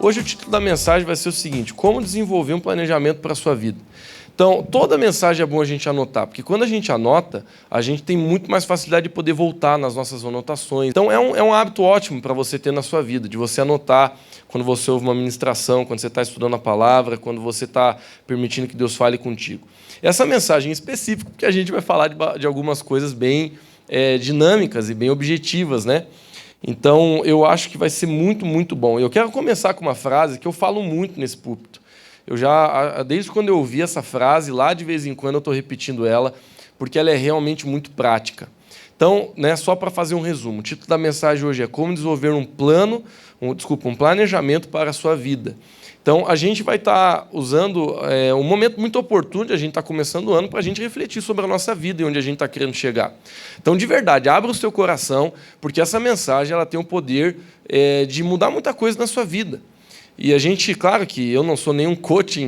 Hoje o título da mensagem vai ser o seguinte: como desenvolver um planejamento para a sua vida. Então, toda mensagem é bom a gente anotar, porque quando a gente anota, a gente tem muito mais facilidade de poder voltar nas nossas anotações. Então, é um hábito ótimo para você ter na sua vida, de você anotar quando você ouve uma ministração, quando você está estudando a palavra, quando você está permitindo que Deus fale contigo. Essa mensagem em específico, porque a gente vai falar de algumas coisas bem dinâmicas e bem objetivas, né? Então, eu acho que vai ser muito, muito bom. Eu quero começar com uma frase que eu falo muito nesse púlpito. Desde quando eu ouvi essa frase, lá de vez em quando eu estou repetindo ela, porque ela é realmente muito prática. Então, só para fazer um resumo, o título da mensagem hoje é como desenvolver um planejamento para a sua vida. Então, a gente vai estar usando um momento muito oportuno de a gente estar começando o ano para a gente refletir sobre a nossa vida e onde a gente está querendo chegar. Então, de verdade, abra o seu coração, porque essa mensagem ela tem o poder de mudar muita coisa na sua vida. E a gente, claro que eu não sou nenhum coaching,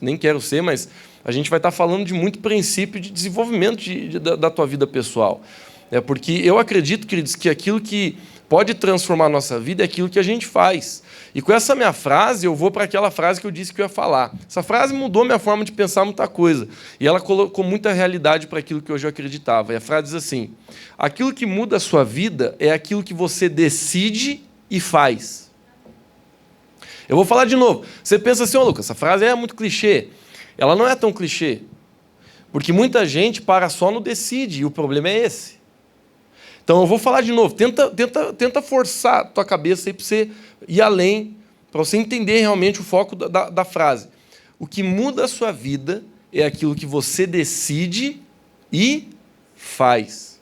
nem quero ser, mas a gente vai estar falando de muito princípio de desenvolvimento da tua vida pessoal. Porque eu acredito, queridos, que aquilo que pode transformar a nossa vida é aquilo que a gente faz. E com essa minha frase, eu vou para aquela frase que eu disse que eu ia falar. Essa frase mudou minha forma de pensar muita coisa. E ela colocou muita realidade para aquilo que hoje eu acreditava. E a frase diz assim: aquilo que muda a sua vida é aquilo que você decide e faz. Eu vou falar de novo. Você pensa assim, Lucas, essa frase é muito clichê. Ela não é tão clichê. Porque muita gente para só no decide, e o problema é esse. Então, eu vou falar de novo. Tenta forçar a tua cabeça aí para você ir além, para você entender realmente o foco da frase. O que muda a sua vida é aquilo que você decide e faz.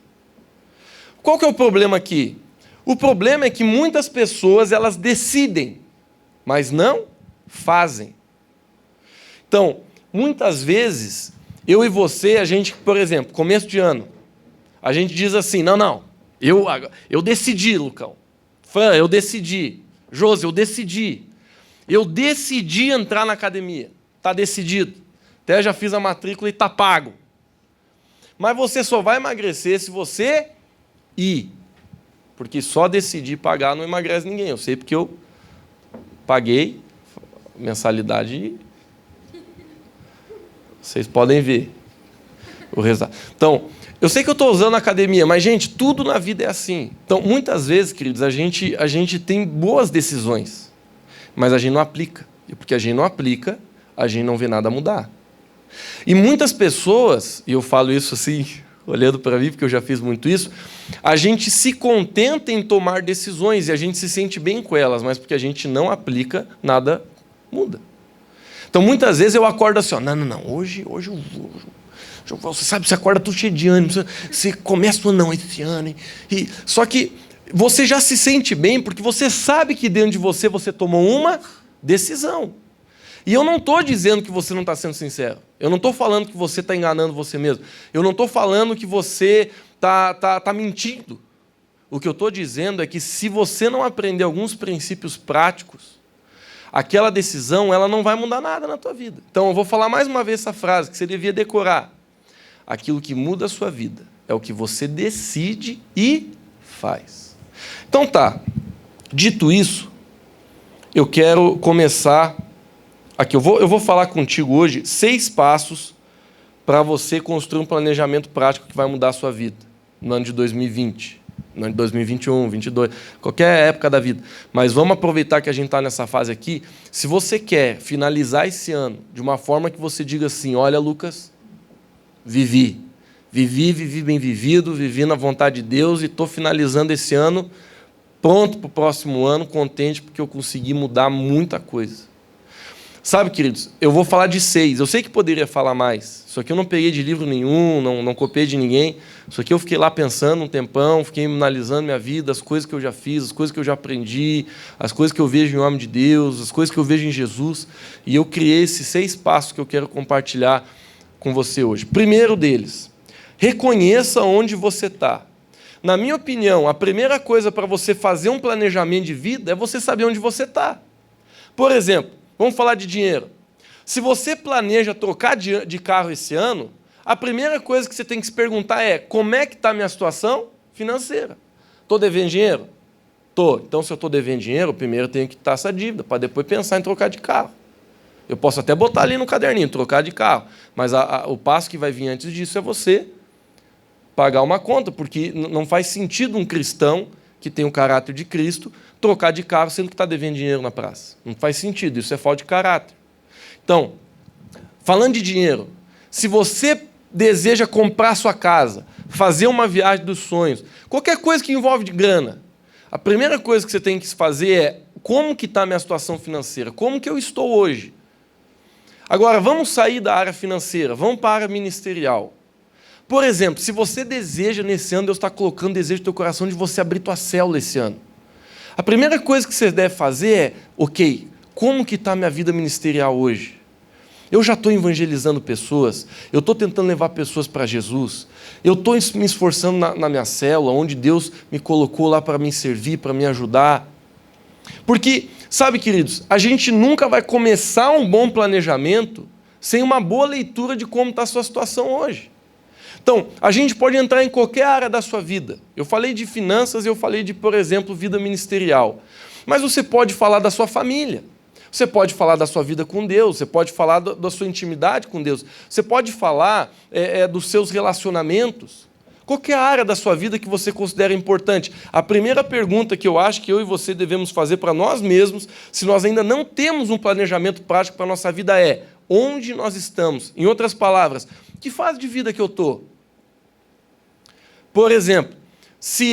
Qual que é o problema aqui? O problema é que muitas pessoas elas decidem, mas não fazem. Então, muitas vezes, eu e você, a gente, por exemplo, começo de ano, a gente diz assim, eu decidi, Lucão. Fran, eu decidi. Josi, eu decidi. Eu decidi entrar na academia. Está decidido. Até já fiz a matrícula e está pago. Mas você só vai emagrecer se você ir. Porque só decidir pagar não emagrece ninguém. Eu sei porque eu paguei mensalidade e vocês podem ver o resultado. Então, eu sei que eu estou usando a academia, mas, gente, tudo na vida é assim. Então, muitas vezes, queridos, a gente tem boas decisões, mas a gente não aplica. E porque a gente não aplica, a gente não vê nada mudar. E muitas pessoas, e eu falo isso assim, olhando para mim, porque eu já fiz muito isso, a gente se contenta em tomar decisões e a gente se sente bem com elas, mas porque a gente não aplica, nada muda. Então, muitas vezes eu acordo assim, hoje eu vou. Você sabe, você acorda tudo cheio de ânimo, você começa o ano esse ano. Só que você já se sente bem porque você sabe que dentro de você tomou uma decisão. E eu não estou dizendo que você não está sendo sincero. Eu não estou falando que você está enganando você mesmo. Eu não estou falando que você está mentindo. O que eu estou dizendo é que se você não aprender alguns princípios práticos, aquela decisão ela não vai mudar nada na tua vida. Então, eu vou falar mais uma vez essa frase que você devia decorar. Aquilo que muda a sua vida é o que você decide e faz. Então tá, dito isso, eu quero começar aqui. Eu vou falar contigo hoje 6 passos para você construir um planejamento prático que vai mudar a sua vida no ano de 2020, no ano de 2021, 2022, qualquer época da vida. Mas vamos aproveitar que a gente está nessa fase aqui. Se você quer finalizar esse ano de uma forma que você diga assim, olha, Lucas, vivi bem vivido, vivi na vontade de Deus e estou finalizando esse ano pronto para o próximo ano, contente porque eu consegui mudar muita coisa. Sabe, queridos, eu vou falar de 6. Eu sei que poderia falar mais. Isso aqui eu não peguei de livro nenhum, não copiei de ninguém. Isso aqui eu fiquei lá pensando um tempão, fiquei analisando minha vida, as coisas que eu já fiz, as coisas que eu já aprendi, as coisas que eu vejo em homem de Deus, as coisas que eu vejo em Jesus. E eu criei esses 6 passos que eu quero compartilhar com você hoje. Primeiro deles, reconheça onde você está. Na minha opinião, a primeira coisa para você fazer um planejamento de vida é você saber onde você está. Por exemplo, vamos falar de dinheiro. Se você planeja trocar de carro esse ano, a primeira coisa que você tem que se perguntar é como é que está a minha situação financeira? Estou devendo dinheiro? Tô. Então, se eu estou devendo dinheiro, primeiro eu tenho que quitar essa dívida, para depois pensar em trocar de carro. Eu posso até botar ali no caderninho, trocar de carro, mas o passo que vai vir antes disso é você pagar uma conta, porque não faz sentido um cristão que tem o caráter de Cristo trocar de carro sendo que está devendo dinheiro na praça. Não faz sentido, isso é falta de caráter. Então, falando de dinheiro, se você deseja comprar sua casa, fazer uma viagem dos sonhos, qualquer coisa que envolve de grana, a primeira coisa que você tem que fazer é como que está a minha situação financeira, como que eu estou hoje. Agora, vamos sair da área financeira, vamos para a área ministerial. Por exemplo, se você deseja nesse ano, Deus está colocando desejo no teu coração de você abrir tua célula esse ano. A primeira coisa que você deve fazer é, ok, como que está a minha vida ministerial hoje? Eu já estou evangelizando pessoas, eu estou tentando levar pessoas para Jesus, eu estou me esforçando na minha célula, onde Deus me colocou lá para me servir, para me ajudar. Porque, sabe, queridos, a gente nunca vai começar um bom planejamento sem uma boa leitura de como está a sua situação hoje. Então, a gente pode entrar em qualquer área da sua vida. Eu falei de finanças, eu falei de, por exemplo, vida ministerial. Mas você pode falar da sua família. Você pode falar da sua vida com Deus, você pode falar da sua intimidade com Deus, você pode falar dos seus relacionamentos. Qualquer área da sua vida que você considera importante. A primeira pergunta que eu acho que eu e você devemos fazer para nós mesmos, se nós ainda não temos um planejamento prático para a nossa vida, é onde nós estamos. Em outras palavras, que fase de vida que eu estou? Por exemplo, se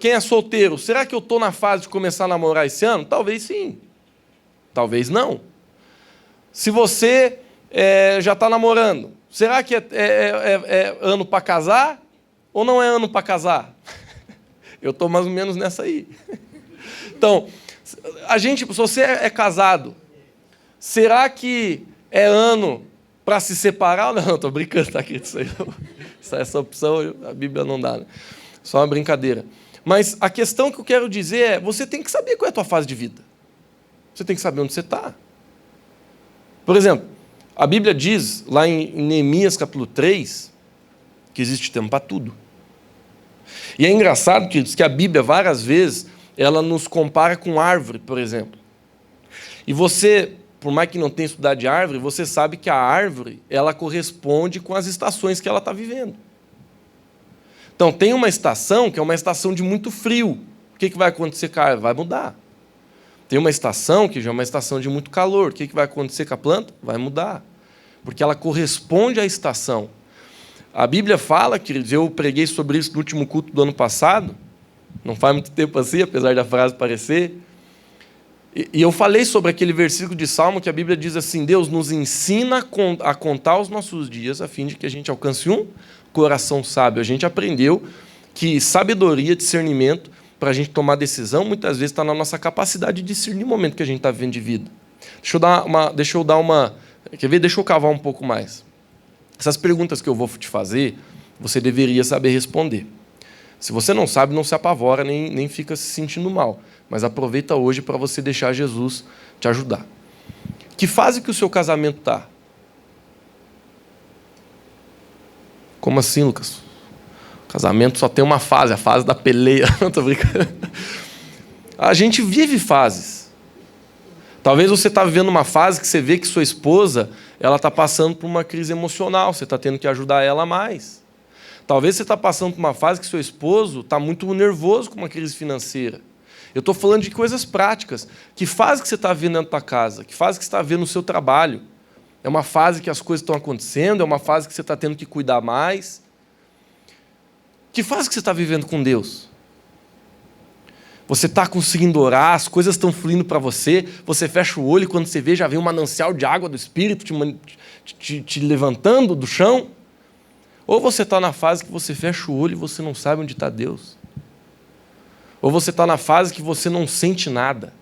quem é solteiro, será que eu estou na fase de começar a namorar esse ano? Talvez sim, talvez não. Se você já está namorando, será que é ano para casar ou não é ano para casar? Eu estou mais ou menos nessa aí. Então, se você é casado, será que é ano para se separar? Não, estou brincando, tá aqui. Essa opção a Bíblia não dá, né? Só uma brincadeira. Mas a questão que eu quero dizer é, você tem que saber qual é a tua fase de vida. Você tem que saber onde você está. Por exemplo, a Bíblia diz, lá em Neemias capítulo 3, que existe tempo para tudo. E é engraçado, queridos, que a Bíblia, várias vezes, ela nos compara com árvore, por exemplo. E você, por mais que não tenha estudado de árvore, você sabe que a árvore, ela corresponde com as estações que ela está vivendo. Então, tem uma estação que é uma estação de muito frio. O que vai acontecer com a árvore? Vai mudar. Tem uma estação que já é uma estação de muito calor. O que vai acontecer com a planta? Vai mudar. Porque ela corresponde à estação. A Bíblia fala, queridos, eu preguei sobre isso no último culto do ano passado, não faz muito tempo assim, apesar da frase parecer, e eu falei sobre aquele versículo de Salmo que a Bíblia diz assim, Deus nos ensina a contar os nossos dias a fim de que a gente alcance um coração sábio. A gente aprendeu que sabedoria, discernimento, para a gente tomar decisão, muitas vezes está na nossa capacidade de discernir o momento que a gente está vivendo de vida. Deixa eu cavar um pouco mais. Essas perguntas que eu vou te fazer, você deveria saber responder. Se você não sabe, não se apavora, nem fica se sentindo mal. Mas aproveita hoje para você deixar Jesus te ajudar. Que fase que o seu casamento está? Como assim, Lucas? O casamento só tem uma fase, a fase da peleia. Não, estou brincando. A gente vive fases. Talvez você está vivendo uma fase que você vê que sua esposa está passando por uma crise emocional, você está tendo que ajudar ela mais. Talvez você está passando por uma fase que seu esposo está muito nervoso com uma crise financeira. Eu estou falando de coisas práticas. Que fase que você está vivendo dentro da tua casa? Que fase que você está vivendo no seu trabalho? É uma fase que as coisas estão acontecendo? É uma fase que você está tendo que cuidar mais? Que fase que você está vivendo com Deus? Você está conseguindo orar, as coisas estão fluindo para você, você fecha o olho e quando você vê, já vem um manancial de água do Espírito te levantando do chão? Ou você está na fase que você fecha o olho e você não sabe onde está Deus? Ou você está na fase que você não sente nada?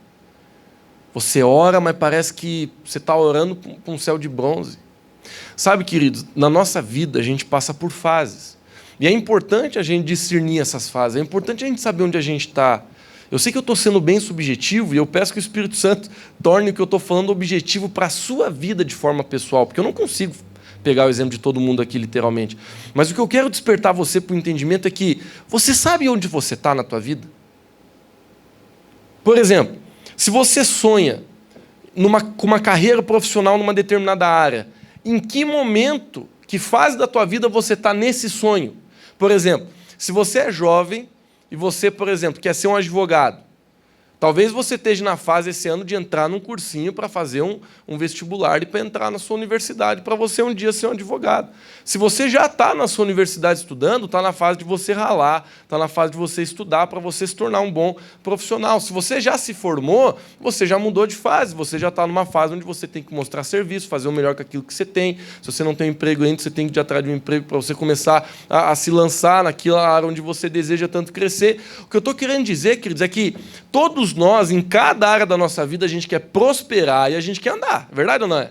Você ora, mas parece que você está orando para um céu de bronze. Sabe, queridos, na nossa vida a gente passa por fases. E é importante a gente discernir essas fases, é importante a gente saber onde a gente está. Eu sei que eu estou sendo bem subjetivo e eu peço que o Espírito Santo torne o que eu estou falando objetivo para a sua vida de forma pessoal, porque eu não consigo pegar o exemplo de todo mundo aqui, literalmente. Mas o que eu quero despertar você para o entendimento é que você sabe onde você está na tua vida? Por exemplo, se você sonha com uma carreira profissional numa determinada área, em que momento, que fase da tua vida você está nesse sonho? Por exemplo, se você é jovem e você, por exemplo, quer ser um advogado, talvez você esteja na fase esse ano de entrar num cursinho para fazer um vestibular e para entrar na sua universidade, para você um dia ser um advogado. Se você já está na sua universidade estudando, está na fase de você ralar, está na fase de você estudar para você se tornar um bom profissional. Se você já se formou, você já mudou de fase, você já está numa fase onde você tem que mostrar serviço, fazer o melhor com aquilo que você tem. Se você não tem emprego ainda, você tem que ir atrás de um emprego para você começar a se lançar naquela área onde você deseja tanto crescer. O que eu estou querendo dizer, queridos, é que todos nós, em cada área da nossa vida, a gente quer prosperar e a gente quer andar. É verdade ou não é?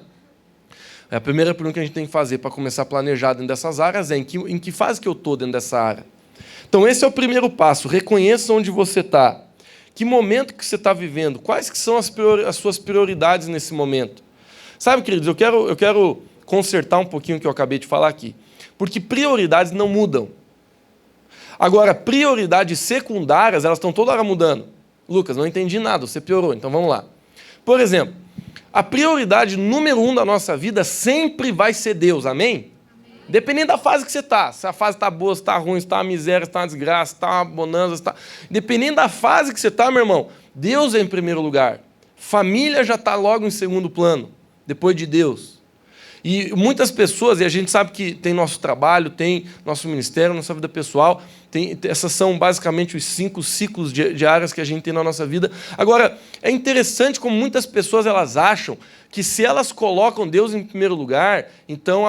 A primeira pergunta que a gente tem que fazer para começar a planejar dentro dessas áreas é em que fase que eu estou dentro dessa área. Então, esse é o primeiro passo. Reconheça onde você está. Que momento que você está vivendo? Quais que são as suas prioridades nesse momento? Sabe, queridos, eu quero consertar um pouquinho o que eu acabei de falar aqui. Porque prioridades não mudam. Agora, prioridades secundárias, elas estão toda hora mudando. Lucas, não entendi nada, você piorou, então vamos lá. Por exemplo, a prioridade número 1 da nossa vida sempre vai ser Deus, amém? Dependendo da fase que você está. Se a fase está boa, se está ruim, se está uma miséria, se está uma desgraça, se está uma bonança, se está... Dependendo da fase que você está, meu irmão, Deus é em primeiro lugar. Família já está logo em segundo plano, depois de Deus. E muitas pessoas, e a gente sabe que tem nosso trabalho, tem nosso ministério, nossa vida pessoal, essas são basicamente os 5 ciclos de áreas que a gente tem na nossa vida. Agora, é interessante como muitas pessoas elas acham que se elas colocam Deus em primeiro lugar, então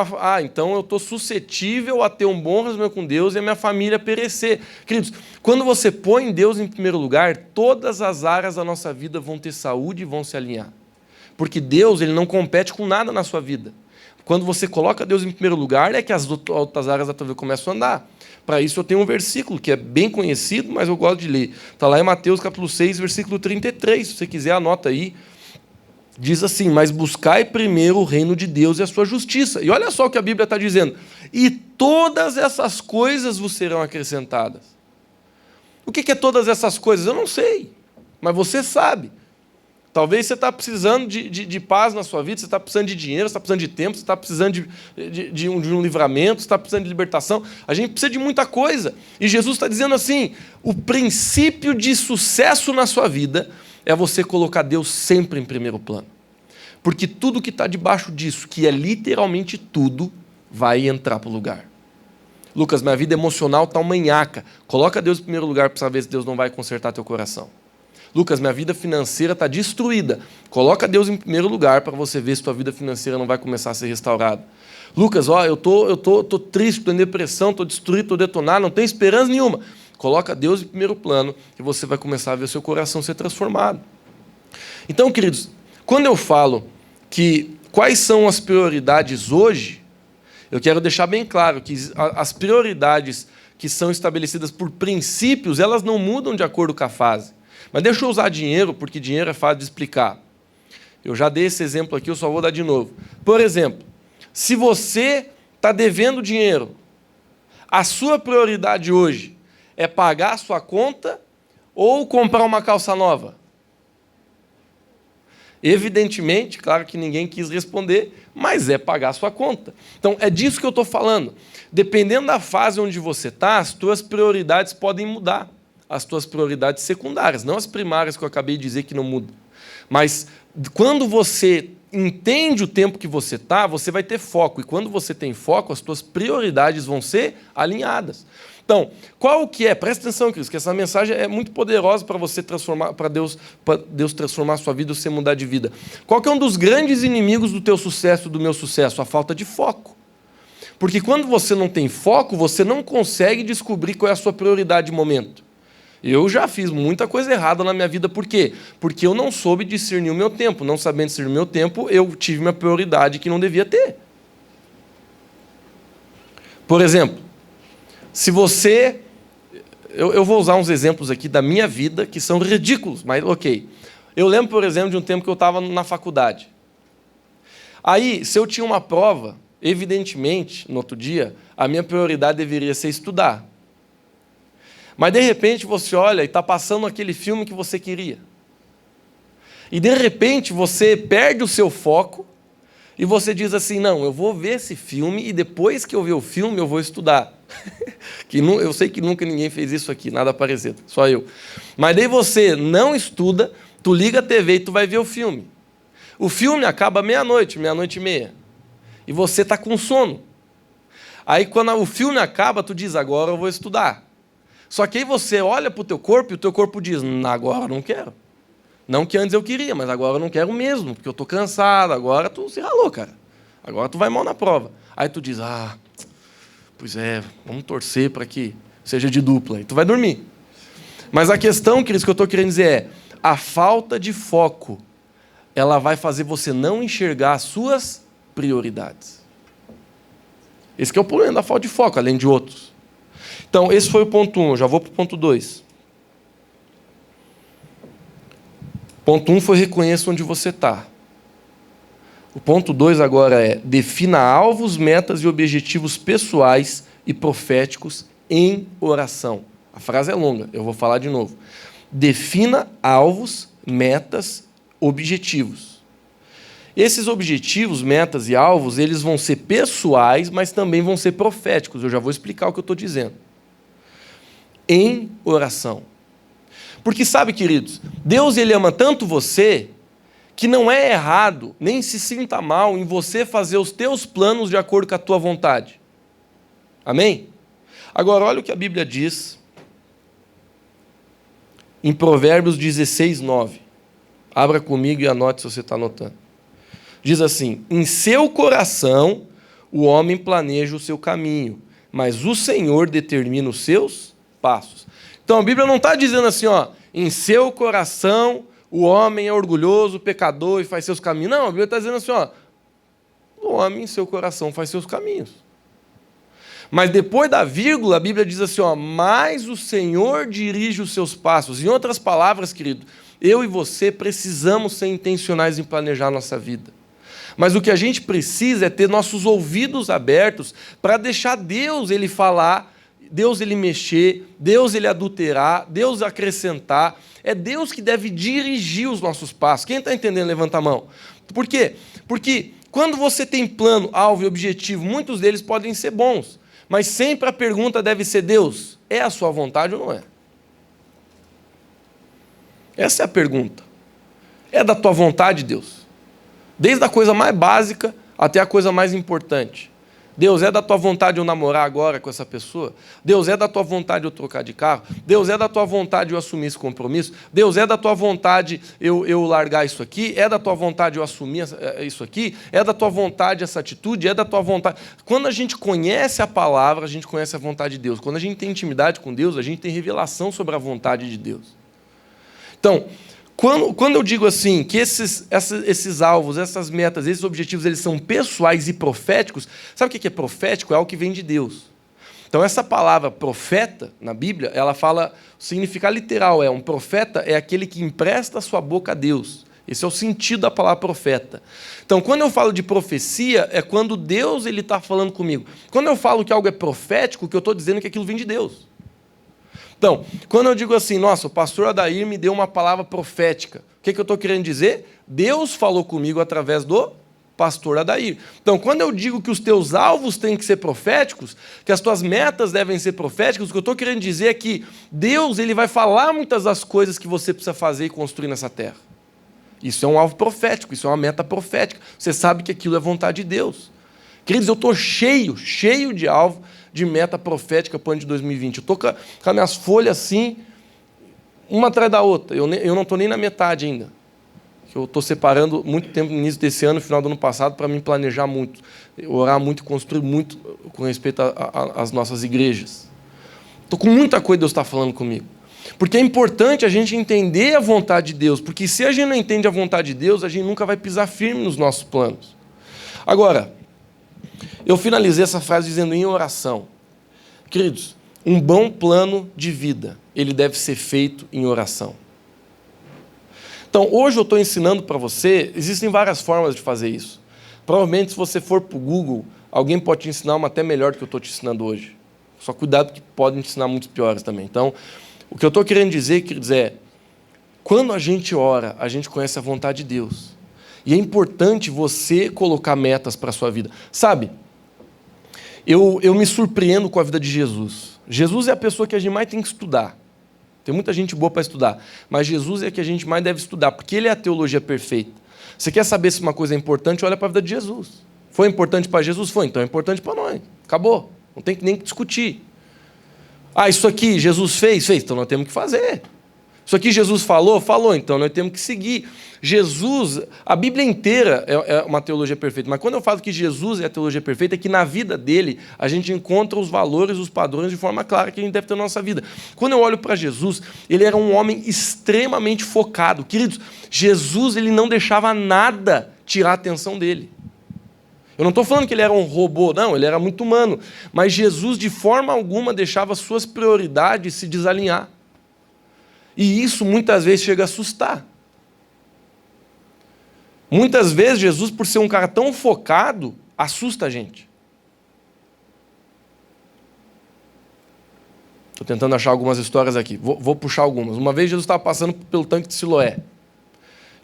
eu estou suscetível a ter um bom relacionamento com Deus e a minha família perecer. Queridos, quando você põe Deus em primeiro lugar, todas as áreas da nossa vida vão ter saúde e vão se alinhar. Porque Deus ele não compete com nada na sua vida. Quando você coloca Deus em primeiro lugar, é que as outras áreas da tua vida começam a andar. Para isso eu tenho um versículo que é bem conhecido, mas eu gosto de ler. Está lá em Mateus capítulo 6, versículo 33. Se você quiser, anota aí. Diz assim, mas buscai primeiro o reino de Deus e a sua justiça. E olha só o que a Bíblia está dizendo. E todas essas coisas vos serão acrescentadas. O que é todas essas coisas? Eu não sei, mas você sabe. Talvez você está precisando de paz na sua vida, você está precisando de dinheiro, você está precisando de tempo, você está precisando de um livramento, você está precisando de libertação. A gente precisa de muita coisa. E Jesus está dizendo assim, o princípio de sucesso na sua vida é você colocar Deus sempre em primeiro plano. Porque tudo que está debaixo disso, que é literalmente tudo, vai entrar para o lugar. Lucas, minha vida emocional está uma nhaca. Coloca Deus em primeiro lugar para saber se Deus não vai consertar teu coração. Lucas, minha vida financeira está destruída. Coloca Deus em primeiro lugar para você ver se tua vida financeira não vai começar a ser restaurada. Lucas, eu tô triste, estou em depressão, estou destruído, estou detonado, não tenho esperança nenhuma. Coloca Deus em primeiro plano e você vai começar a ver seu coração ser transformado. Então, queridos, quando eu falo que quais são as prioridades hoje, eu quero deixar bem claro que as prioridades que são estabelecidas por princípios, elas não mudam de acordo com a fase. Mas deixa eu usar dinheiro, porque dinheiro é fácil de explicar. Eu já dei esse exemplo aqui, eu só vou dar de novo. Por exemplo, se você está devendo dinheiro, a sua prioridade hoje é pagar a sua conta ou comprar uma calça nova? Evidentemente, claro que ninguém quis responder, mas é pagar a sua conta. Então, é disso que eu estou falando. Dependendo da fase onde você está, as tuas prioridades podem mudar. As tuas prioridades secundárias, não as primárias que eu acabei de dizer que não mudam. Mas quando você entende o tempo que você está, você vai ter foco. E quando você tem foco, as tuas prioridades vão ser alinhadas. Então, qual que é? Presta atenção, Cristo, que essa mensagem é muito poderosa para você transformar, para Deus transformar a sua vida, você mudar de vida. Qual que é um dos grandes inimigos do teu sucesso, do meu sucesso? A falta de foco. Porque quando você não tem foco, você não consegue descobrir qual é a sua prioridade de momento. Eu já fiz muita coisa errada na minha vida, por quê? Porque eu não soube discernir o meu tempo. Não sabendo discernir o meu tempo, eu tive uma prioridade que não devia ter. Por exemplo, se você... Eu vou usar uns exemplos aqui da minha vida que são ridículos, mas ok. Eu lembro, por exemplo, de um tempo que eu estava na faculdade. Aí, se eu tinha uma prova, evidentemente, no outro dia, a minha prioridade deveria ser estudar. Mas, de repente, você olha e está passando aquele filme que você queria. E, de repente, você perde o seu foco e você diz assim, não, eu vou ver esse filme e depois que eu ver o filme, eu vou estudar. Eu sei que nunca ninguém fez isso aqui, nada parecido, só eu. Mas daí você não estuda, tu liga a TV e tu vai ver o filme. O filme acaba meia-noite, meia-noite e meia. E você está com sono. Aí, quando o filme acaba, tu diz, agora eu vou estudar. Só que aí você olha para o teu corpo e o teu corpo diz, agora eu não quero. Não que antes eu queria, mas agora eu não quero mesmo, porque eu estou cansado, agora tu se ralou, cara. Agora tu vai mal na prova. Aí tu diz, pois é, vamos torcer para que seja de dupla. E tu vai dormir. Mas a questão, queridos, que eu estou querendo dizer é, a falta de foco, ela vai fazer você não enxergar as suas prioridades. Esse que é o problema da falta de foco, além de outros. Então, esse foi o ponto 1, eu já vou para o ponto 2. Ponto 1 foi reconheça onde você está. O ponto 2 agora é defina alvos, metas e objetivos pessoais e proféticos em oração. A frase é longa, eu vou falar de novo. Defina alvos, metas, objetivos. Esses objetivos, metas e alvos, eles vão ser pessoais, mas também vão ser proféticos. Eu já vou explicar o que eu estou dizendo. Em oração. Porque sabe, queridos, Deus ele ama tanto você que não é errado, nem se sinta mal em você fazer os teus planos de acordo com a tua vontade. Amém? Agora, olha o que a Bíblia diz em Provérbios 16, 9. Abra comigo e anote se você está anotando. Diz assim, em seu coração o homem planeja o seu caminho, mas o Senhor determina os seus passos. Então a Bíblia não está dizendo assim, em seu coração o homem é orgulhoso, pecador e faz seus caminhos. Não, a Bíblia está dizendo assim, o homem em seu coração faz seus caminhos. Mas depois da vírgula, a Bíblia diz assim, mas o Senhor dirige os seus passos. Em outras palavras, querido, eu e você precisamos ser intencionais em planejar a nossa vida. Mas o que a gente precisa é ter nossos ouvidos abertos para deixar Deus ele falar, Deus ele mexer, Deus ele adulterar, Deus acrescentar. É Deus que deve dirigir os nossos passos. Quem está entendendo, levanta a mão. Por quê? Porque quando você tem plano, alvo e objetivo, muitos deles podem ser bons. Mas sempre a pergunta deve ser, Deus, é a sua vontade ou não é? Essa é a pergunta. É da tua vontade, Deus? Desde a coisa mais básica até a coisa mais importante. Deus, é da tua vontade eu namorar agora com essa pessoa? Deus, é da tua vontade eu trocar de carro? Deus, é da tua vontade eu assumir esse compromisso? Deus, é da tua vontade eu largar isso aqui? É da tua vontade eu assumir isso aqui? É da tua vontade essa atitude? É da tua vontade... Quando a gente conhece a palavra, a gente conhece a vontade de Deus. Quando a gente tem intimidade com Deus, a gente tem revelação sobre a vontade de Deus. Então, quando eu digo assim, que esses alvos, essas metas, esses objetivos, eles são pessoais e proféticos, sabe o que é profético? É algo que vem de Deus. Então, essa palavra profeta, na Bíblia, ela fala, o significado literal um profeta é aquele que empresta a sua boca a Deus. Esse é o sentido da palavra profeta. Então, quando eu falo de profecia, é quando Deus está falando comigo. Quando eu falo que algo é profético, o que eu estou dizendo é que aquilo vem de Deus. Então, quando eu digo assim, nossa, o pastor Adair me deu uma palavra profética, o que eu estou querendo dizer? Deus falou comigo através do pastor Adair. Então, quando eu digo que os teus alvos têm que ser proféticos, que as tuas metas devem ser proféticas, o que eu estou querendo dizer é que Deus ele vai falar muitas das coisas que você precisa fazer e construir nessa terra. Isso é um alvo profético, isso é uma meta profética. Você sabe que aquilo é vontade de Deus. Queridos, eu estou cheio de alvo, de meta profética para o ano de 2020. Eu estou com as minhas folhas assim, uma atrás da outra. Eu não estou nem na metade ainda. Eu estou separando muito tempo no início desse ano, no final do ano passado, para me planejar muito, orar muito, construir muito com respeito às nossas igrejas. Estou com muita coisa que Deus está falando comigo. Porque é importante a gente entender a vontade de Deus, porque se a gente não entende a vontade de Deus, a gente nunca vai pisar firme nos nossos planos. Agora, eu finalizei essa frase dizendo em oração. Queridos, um bom plano de vida, ele deve ser feito em oração. Então, hoje eu estou ensinando para você, existem várias formas de fazer isso. Provavelmente, se você for para o Google, alguém pode te ensinar uma até melhor do que eu estou te ensinando hoje. Só cuidado que podem te ensinar muitos piores também. Então, o que eu estou querendo dizer, queridos, é, quando a gente ora, a gente conhece a vontade de Deus. E é importante você colocar metas para a sua vida. Sabe, eu me surpreendo com a vida de Jesus. Jesus é a pessoa que a gente mais tem que estudar. Tem muita gente boa para estudar, mas Jesus é a que a gente mais deve estudar, porque ele é a teologia perfeita. Você quer saber se uma coisa é importante? Olha para a vida de Jesus. Foi importante para Jesus? Foi, então é importante para nós. Acabou. Não tem nem que discutir. Ah, isso aqui Jesus fez? Fez. Então nós temos que fazer. Isso aqui Jesus falou? Falou. Então nós temos que seguir. Jesus, a Bíblia inteira é uma teologia perfeita. Mas quando eu falo que Jesus é a teologia perfeita, é que na vida dele a gente encontra os valores, os padrões de forma clara que a gente deve ter na nossa vida. Quando eu olho para Jesus, ele era um homem extremamente focado. Queridos, Jesus ele não deixava nada tirar a atenção dele. Eu não estou falando que ele era um robô, não, ele era muito humano. Mas Jesus, de forma alguma, deixava suas prioridades se desalinhar. E isso, muitas vezes, chega a assustar. Muitas vezes, Jesus, por ser um cara tão focado, assusta a gente. Estou tentando achar algumas histórias aqui. Vou puxar algumas. Uma vez, Jesus estava passando pelo tanque de Siloé.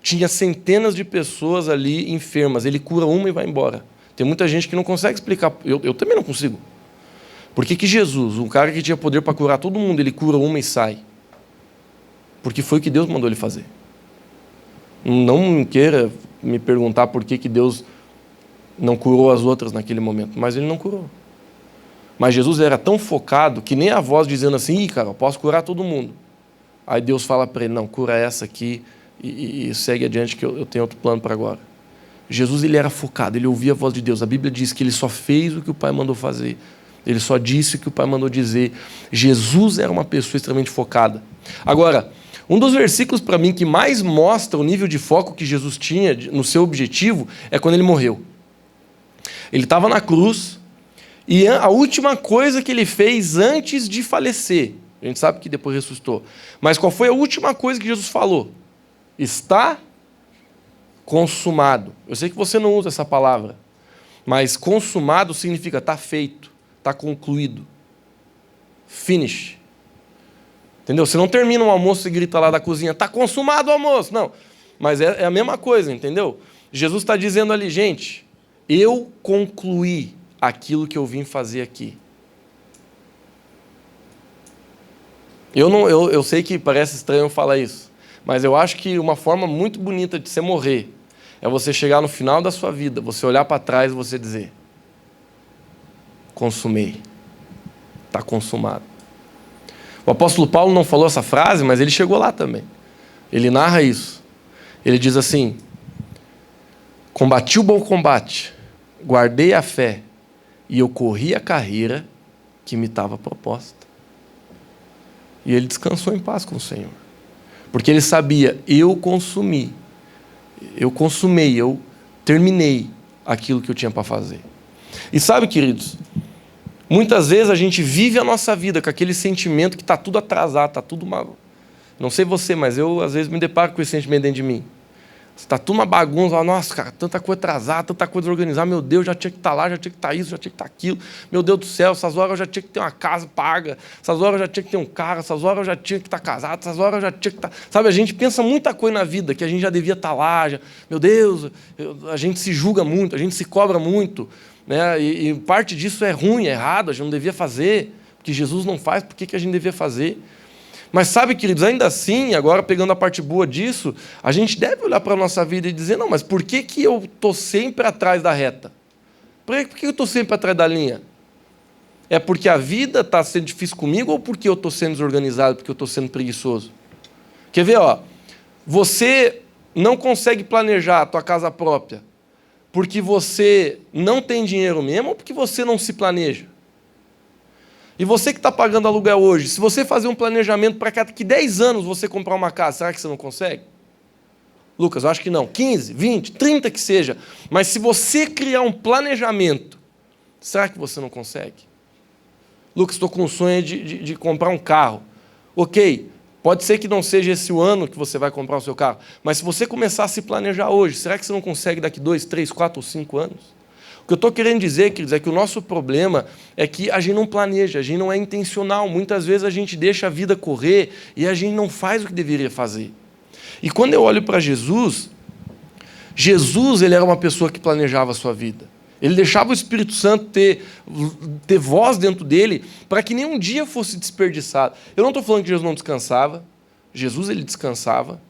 Tinha centenas de pessoas ali enfermas. Ele cura uma e vai embora. Tem muita gente que não consegue explicar. Eu também não consigo. Por que Jesus, um cara que tinha poder para curar todo mundo, ele cura uma e sai? Porque foi o que Deus mandou ele fazer. Não queira me perguntar por que Deus não curou as outras naquele momento, mas ele não curou. Mas Jesus era tão focado que nem a voz dizendo assim, ih, cara, eu posso curar todo mundo. Aí Deus fala para ele, não, cura essa aqui e segue adiante que eu tenho outro plano para agora. Jesus ele era focado, ele ouvia a voz de Deus. A Bíblia diz que ele só fez o que o Pai mandou fazer. Ele só disse o que o Pai mandou dizer. Jesus era uma pessoa extremamente focada. Agora, um dos versículos para mim que mais mostra o nível de foco que Jesus tinha no seu objetivo é quando ele morreu. Ele estava na cruz e a última coisa que ele fez antes de falecer, a gente sabe que depois ressuscitou, mas qual foi a última coisa que Jesus falou? Está consumado. Eu sei que você não usa essa palavra, mas consumado significa está feito, está concluído. Finish. Entendeu? Você não termina um almoço e grita lá da cozinha, está consumado o almoço. Não, mas é a mesma coisa, entendeu? Jesus está dizendo ali, gente, eu concluí aquilo que eu vim fazer aqui. Eu sei que parece estranho falar isso, mas eu acho que uma forma muito bonita de você morrer é você chegar no final da sua vida, você olhar para trás e você dizer, consumei, está consumado. O apóstolo Paulo não falou essa frase, mas ele chegou lá também. Ele narra isso. Ele diz assim, combati o bom combate, guardei a fé e eu corri a carreira que me estava proposta. E ele descansou em paz com o Senhor. Porque ele sabia, eu consumei, eu terminei aquilo que eu tinha para fazer. E sabe, queridos, muitas vezes a gente vive a nossa vida com aquele sentimento que está tudo atrasado, está tudo mal. Não sei você, mas eu às vezes me deparo com esse sentimento dentro de mim. Está tudo uma bagunça, nossa, cara, tanta coisa atrasada, tanta coisa desorganizada, meu Deus, já tinha que estar lá, já tinha que estar isso, já tinha que estar aquilo, meu Deus do céu, essas horas eu já tinha que ter uma casa paga, essas horas eu já tinha que ter um carro, essas horas eu já tinha que estar casado, essas horas eu já tinha que estar... Sabe, a gente pensa muita coisa na vida, que a gente já devia estar lá, meu Deus, a gente se julga muito, a gente se cobra muito, né? E parte disso é ruim, é errado, a gente não devia fazer, porque Jesus não faz, por que a gente devia fazer? Mas sabe, queridos, ainda assim, agora pegando a parte boa disso, a gente deve olhar para a nossa vida e dizer, não, mas por que eu estou sempre atrás da reta? Por que eu estou sempre atrás da linha? É porque a vida está sendo difícil comigo ou porque eu estou sendo desorganizado, porque eu estou sendo preguiçoso? Quer ver, ó? Você não consegue planejar a tua casa própria porque você não tem dinheiro mesmo ou porque você não se planeja? E você que está pagando aluguel hoje, se você fazer um planejamento para daqui 10 anos você comprar uma casa, será que você não consegue? Lucas, eu acho que não. 15, 20, 30 que seja. Mas se você criar um planejamento, será que você não consegue? Lucas, estou com o sonho de comprar um carro. Ok, pode ser que não seja esse o ano que você vai comprar o seu carro, mas se você começar a se planejar hoje, será que você não consegue daqui 2, 3, 4 ou 5 anos? O que eu estou querendo dizer, queridos, é que o nosso problema é que a gente não planeja, a gente não é intencional. Muitas vezes a gente deixa a vida correr e a gente não faz o que deveria fazer. E quando eu olho para Jesus, ele era uma pessoa que planejava a sua vida. Ele deixava o Espírito Santo ter voz dentro dele para que nenhum dia fosse desperdiçado. Eu não estou falando que Jesus não descansava. Jesus, ele descansava.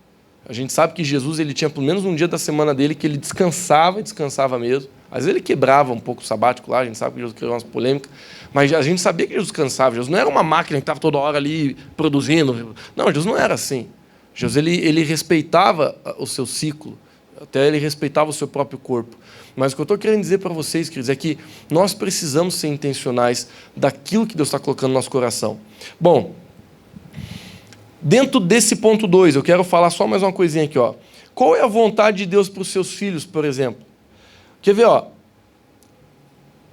A gente sabe que Jesus, ele tinha pelo menos um dia da semana dele que ele descansava e descansava mesmo. Às vezes ele quebrava um pouco o sabático lá, a gente sabe que Jesus criou umas polêmicas, mas a gente sabia que Jesus descansava. Jesus não era uma máquina que estava toda hora ali produzindo. Não, Jesus não era assim. Jesus, ele respeitava o seu ciclo, até ele respeitava o seu próprio corpo. Mas o que eu estou querendo dizer para vocês, queridos, é que nós precisamos ser intencionais daquilo que Deus está colocando no nosso coração. Bom, dentro desse ponto 2, eu quero falar só mais uma coisinha aqui. Ó. Qual é a vontade de Deus para os seus filhos, por exemplo? Quer ver? Ó,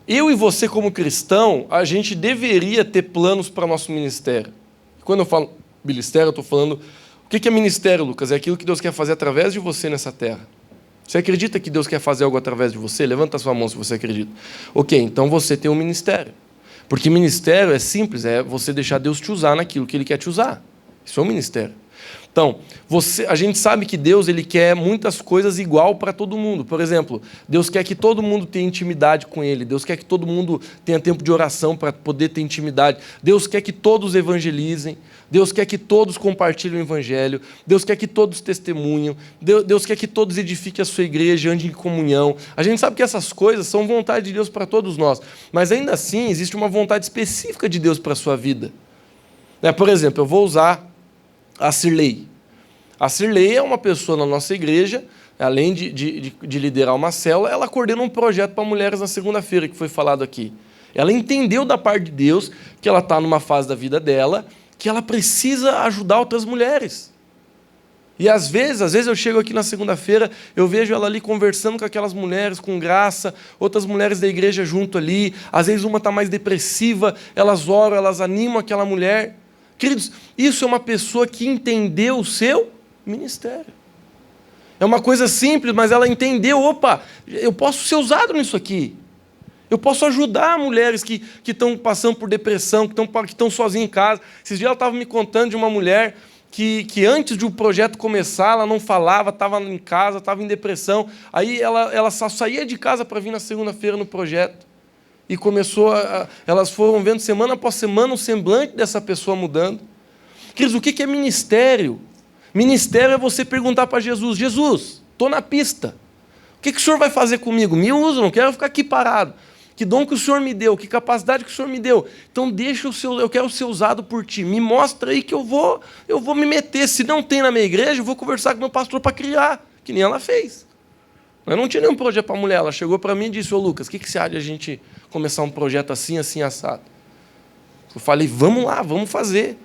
eu e você, como cristão, a gente deveria ter planos para o nosso ministério. Quando eu falo ministério, eu estou falando... O que é ministério, Lucas? É aquilo que Deus quer fazer através de você nessa terra. Você acredita que Deus quer fazer algo através de você? Levanta a sua mão se você acredita. Ok, então você tem um ministério. Porque ministério é simples, é você deixar Deus te usar naquilo que Ele quer te usar. Isso é um ministério. Então, a gente sabe que Deus, ele quer muitas coisas igual para todo mundo. Por exemplo, Deus quer que todo mundo tenha intimidade com Ele. Deus quer que todo mundo tenha tempo de oração para poder ter intimidade. Deus quer que todos evangelizem. Deus quer que todos compartilhem o Evangelho. Deus quer que todos testemunhem. Deus quer que todos edifiquem a sua igreja, andem em comunhão. A gente sabe que essas coisas são vontade de Deus para todos nós. Mas ainda assim, existe uma vontade específica de Deus para a sua vida. Por exemplo, eu vou usar a Cirlei. A Cirlei é uma pessoa na nossa igreja, além de liderar uma célula, ela coordena um projeto para mulheres na segunda-feira, que foi falado aqui. Ela entendeu da parte de Deus que ela está numa fase da vida dela, que ela precisa ajudar outras mulheres. E às vezes eu chego aqui na segunda-feira, eu vejo ela ali conversando com aquelas mulheres com graça, outras mulheres da igreja junto ali, às vezes uma está mais depressiva, elas oram, elas animam aquela mulher. Queridos, isso é uma pessoa que entendeu o seu ministério. É uma coisa simples, mas ela entendeu, opa, eu posso ser usado nisso aqui. Eu posso ajudar mulheres que estão passando por depressão, que estão sozinhas em casa. Esses dias ela estava me contando de uma mulher que antes de o projeto começar, ela não falava, estava em casa, estava em depressão. Aí ela só saía de casa para vir na segunda-feira no projeto. E elas foram vendo semana após semana o semblante dessa pessoa mudando. Queridos, o que é ministério? Ministério é você perguntar para Jesus, Jesus, estou na pista. O que o Senhor vai fazer comigo? Me usa, não quero ficar aqui parado. Que dom que o Senhor me deu, que capacidade que o Senhor me deu. Então eu quero ser usado por Ti. Me mostra aí que eu vou me meter. Se não tem na minha igreja, eu vou conversar com meu pastor para criar, que nem ela fez. Eu não tinha nenhum projeto para a mulher. Ela chegou para mim e disse, ô Lucas, o que você acha de a gente começar um projeto assim, assim, assado? Eu falei, vamos lá, vamos fazer.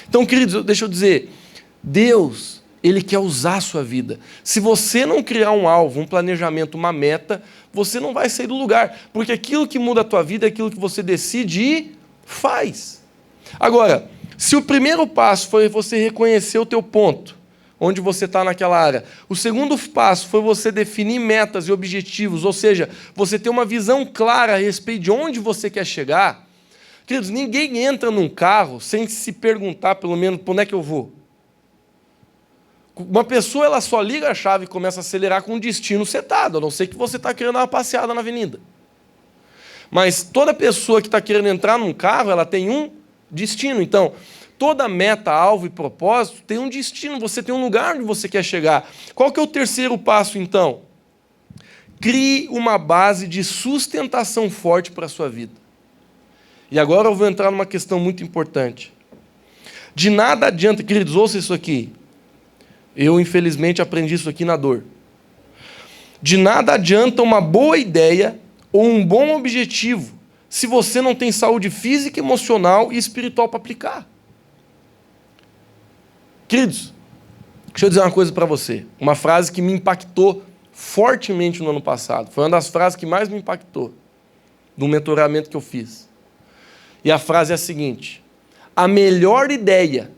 Então, queridos, deixa eu dizer, Deus, Ele quer usar a sua vida. Se você não criar um alvo, um planejamento, uma meta, você não vai sair do lugar. Porque aquilo que muda a tua vida é aquilo que você decide e faz. Agora, se o primeiro passo foi você reconhecer o teu ponto, onde você está naquela área. O segundo passo foi você definir metas e objetivos, ou seja, você ter uma visão clara a respeito de onde você quer chegar. Queridos, ninguém entra num carro sem se perguntar, pelo menos, para onde é que eu vou. Uma pessoa ela só liga a chave e começa a acelerar com um destino setado, a não ser que você está querendo dar uma passeada na avenida. Mas toda pessoa que está querendo entrar num carro, ela tem um destino. Então, toda meta, alvo e propósito tem um destino, você tem um lugar onde você quer chegar. Qual que é o terceiro passo, então? Crie uma base de sustentação forte para a sua vida. E agora eu vou entrar numa questão muito importante. De nada adianta, queridos, ouça isso aqui. Eu, infelizmente, aprendi isso aqui na dor. De nada adianta uma boa ideia ou um bom objetivo se você não tem saúde física, emocional e espiritual para aplicar. Queridos, deixa eu dizer uma coisa para você. Uma frase que me impactou fortemente no ano passado. Foi uma das frases que mais me impactou no mentoramento que eu fiz. E a frase é a seguinte: a melhor ideia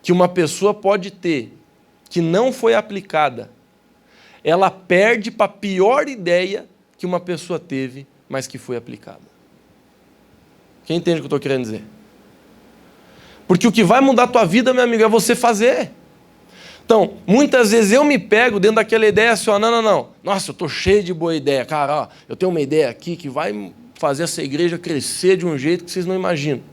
que uma pessoa pode ter que não foi aplicada, ela perde para a pior ideia que uma pessoa teve, mas que foi aplicada. Quem entende o que eu estou querendo dizer? Porque o que vai mudar a tua vida, meu amigo, é você fazer. Então, muitas vezes eu me pego dentro daquela ideia assim, ó, não. Nossa, eu estou cheio de boa ideia. Cara, ó, eu tenho uma ideia aqui que vai fazer essa igreja crescer de um jeito que vocês não imaginam.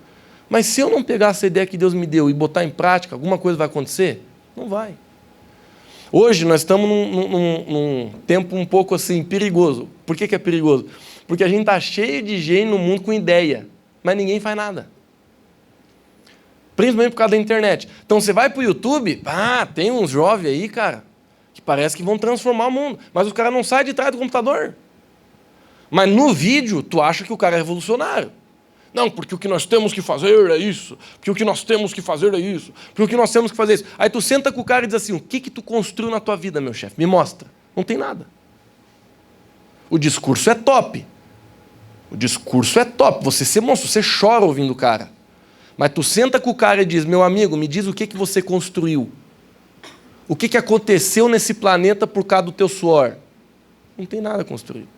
Mas se eu não pegar essa ideia que Deus me deu e botar em prática, alguma coisa vai acontecer? Não vai. Hoje nós estamos num tempo um pouco assim, perigoso. Por que é perigoso? Porque a gente está cheio de gente no mundo com ideia, mas ninguém faz nada. Principalmente por causa da internet. Então você vai para o YouTube, tem uns jovens aí, cara, que parece que vão transformar o mundo. Mas o cara não sai de trás do computador. Mas no vídeo, tu acha que o cara é revolucionário. Não, porque o que nós temos que fazer é isso. Porque o que nós temos que fazer é isso. Porque o que nós temos que fazer é isso. Aí tu senta com o cara e diz assim, o que tu construiu na tua vida, meu chefe? Me mostra. Não tem nada. O discurso é top. O discurso é top. Você se emociona, você chora ouvindo o cara. Mas tu senta com o cara e diz, meu amigo, me diz o que você construiu. O que aconteceu nesse planeta por causa do teu suor? Não tem nada construído.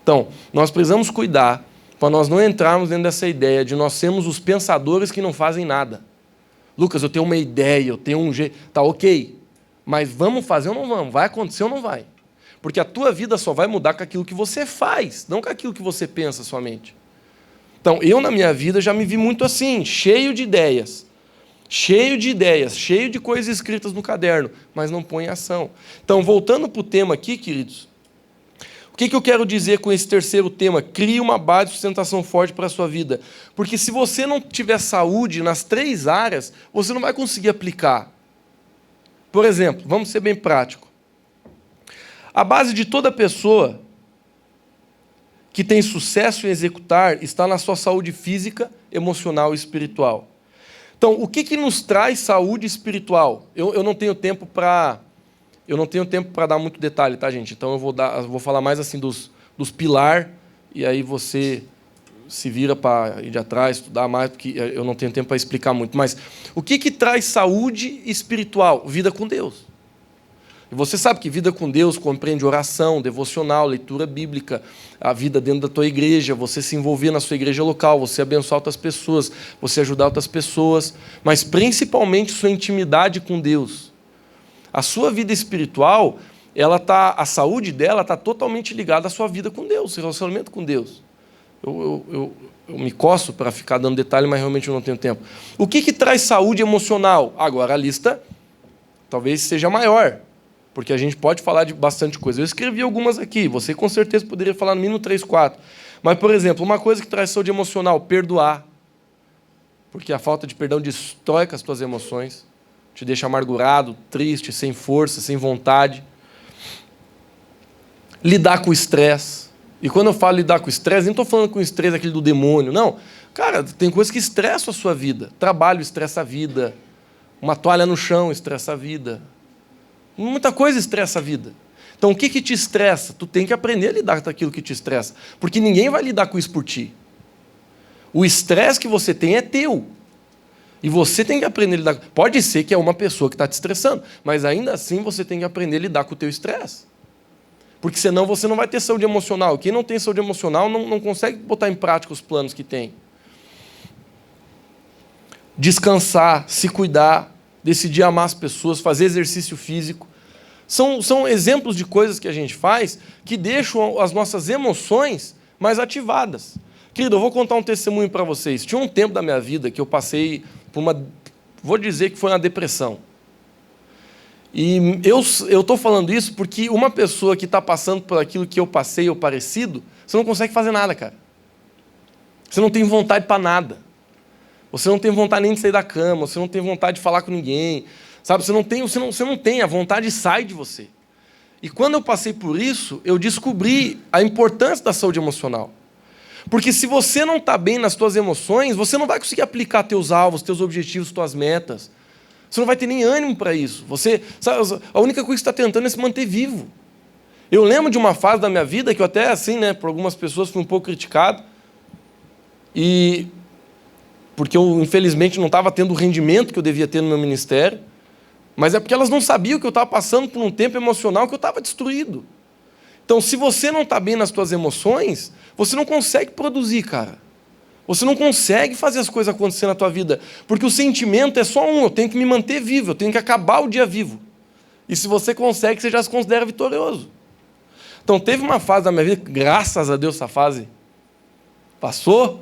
Então, nós precisamos cuidar para nós não entrarmos dentro dessa ideia de nós sermos os pensadores que não fazem nada. Lucas, eu tenho uma ideia, eu tenho um jeito. Tá, ok. Mas vamos fazer ou não vamos? Vai acontecer ou não vai? Porque a tua vida só vai mudar com aquilo que você faz, não com aquilo que você pensa somente. Então, eu na minha vida já me vi muito assim, cheio de ideias, cheio de coisas escritas no caderno, mas não põe em ação. Então, voltando para o tema aqui, queridos, o que eu quero dizer com esse terceiro tema? Crie uma base de sustentação forte para a sua vida. Porque se você não tiver saúde nas 3 áreas, você não vai conseguir aplicar. Por exemplo, vamos ser bem prático. A base de toda pessoa que tem sucesso em executar está na sua saúde física, emocional e espiritual. Então, o que nos traz saúde espiritual? Eu não tenho tempo para dar muito detalhe, tá, gente? Então, eu vou falar mais assim dos pilares, e aí você se vira para ir de atrás, estudar mais, porque eu não tenho tempo para explicar muito. Mas o que traz saúde espiritual? Vida com Deus. E você sabe que vida com Deus compreende oração, devocional, leitura bíblica, a vida dentro da tua igreja, você se envolver na sua igreja local, você abençoar outras pessoas, você ajudar outras pessoas, mas principalmente sua intimidade com Deus. A sua vida espiritual, a saúde dela está totalmente ligada à sua vida com Deus, seu relacionamento com Deus. Eu me coço para ficar dando detalhe, mas realmente eu não tenho tempo. O que traz saúde emocional? Agora, a lista talvez seja maior, porque a gente pode falar de bastante coisa. Eu escrevi algumas aqui, você com certeza poderia falar no mínimo 3, 4. Mas, por exemplo, uma coisa que traz saúde emocional, perdoar. Porque a falta de perdão destrói com as tuas emoções, te deixa amargurado, triste, sem força, sem vontade. Lidar com o estresse. E quando eu falo lidar com o estresse, nem estou falando com o estresse aquele do demônio, não. Cara, tem coisas que estressam a sua vida. Trabalho estressa a vida. Uma toalha no chão estressa a vida. Muita coisa estressa a vida. Então, o que te estressa? Tu tem que aprender a lidar com aquilo que te estressa. Porque ninguém vai lidar com isso por ti. O estresse que você tem é teu. E você tem que aprender a lidar. Pode ser que é uma pessoa que está te estressando, mas ainda assim você tem que aprender a lidar com o teu estresse. Porque senão você não vai ter saúde emocional. Quem não tem saúde emocional não consegue botar em prática os planos que tem. Descansar, se cuidar, decidir amar as pessoas, fazer exercício físico. São exemplos de coisas que a gente faz que deixam as nossas emoções mais ativadas. Querido, eu vou contar um testemunho para vocês. Tinha um tempo da minha vida que eu passei por vou dizer que foi uma depressão. E eu estou falando isso porque uma pessoa que está passando por aquilo que eu passei ou parecido, você não consegue fazer nada, cara. Você não tem vontade para nada. Você não tem vontade nem de sair da cama, você não tem vontade de falar com ninguém, sabe? Você não tem, a vontade sai de você. E quando eu passei por isso, eu descobri a importância da saúde emocional. Porque se você não está bem nas suas emoções, você não vai conseguir aplicar teus alvos, teus objetivos, tuas metas. Você não vai ter nem ânimo para isso. Sabe, a única coisa que você está tentando é se manter vivo. Eu lembro de uma fase da minha vida que eu até, assim, né, por algumas pessoas fui um pouco criticado. Porque eu, infelizmente, não estava tendo o rendimento que eu devia ter no meu ministério. Mas é porque elas não sabiam que eu estava passando por um tempo emocional que eu estava destruído. Então, se você não está bem nas suas emoções, você não consegue produzir, cara. Você não consegue fazer as coisas acontecer na tua vida. Porque o sentimento é só um, eu tenho que me manter vivo, eu tenho que acabar o dia vivo. E se você consegue, você já se considera vitorioso. Então, teve uma fase da minha vida, graças a Deus essa fase passou,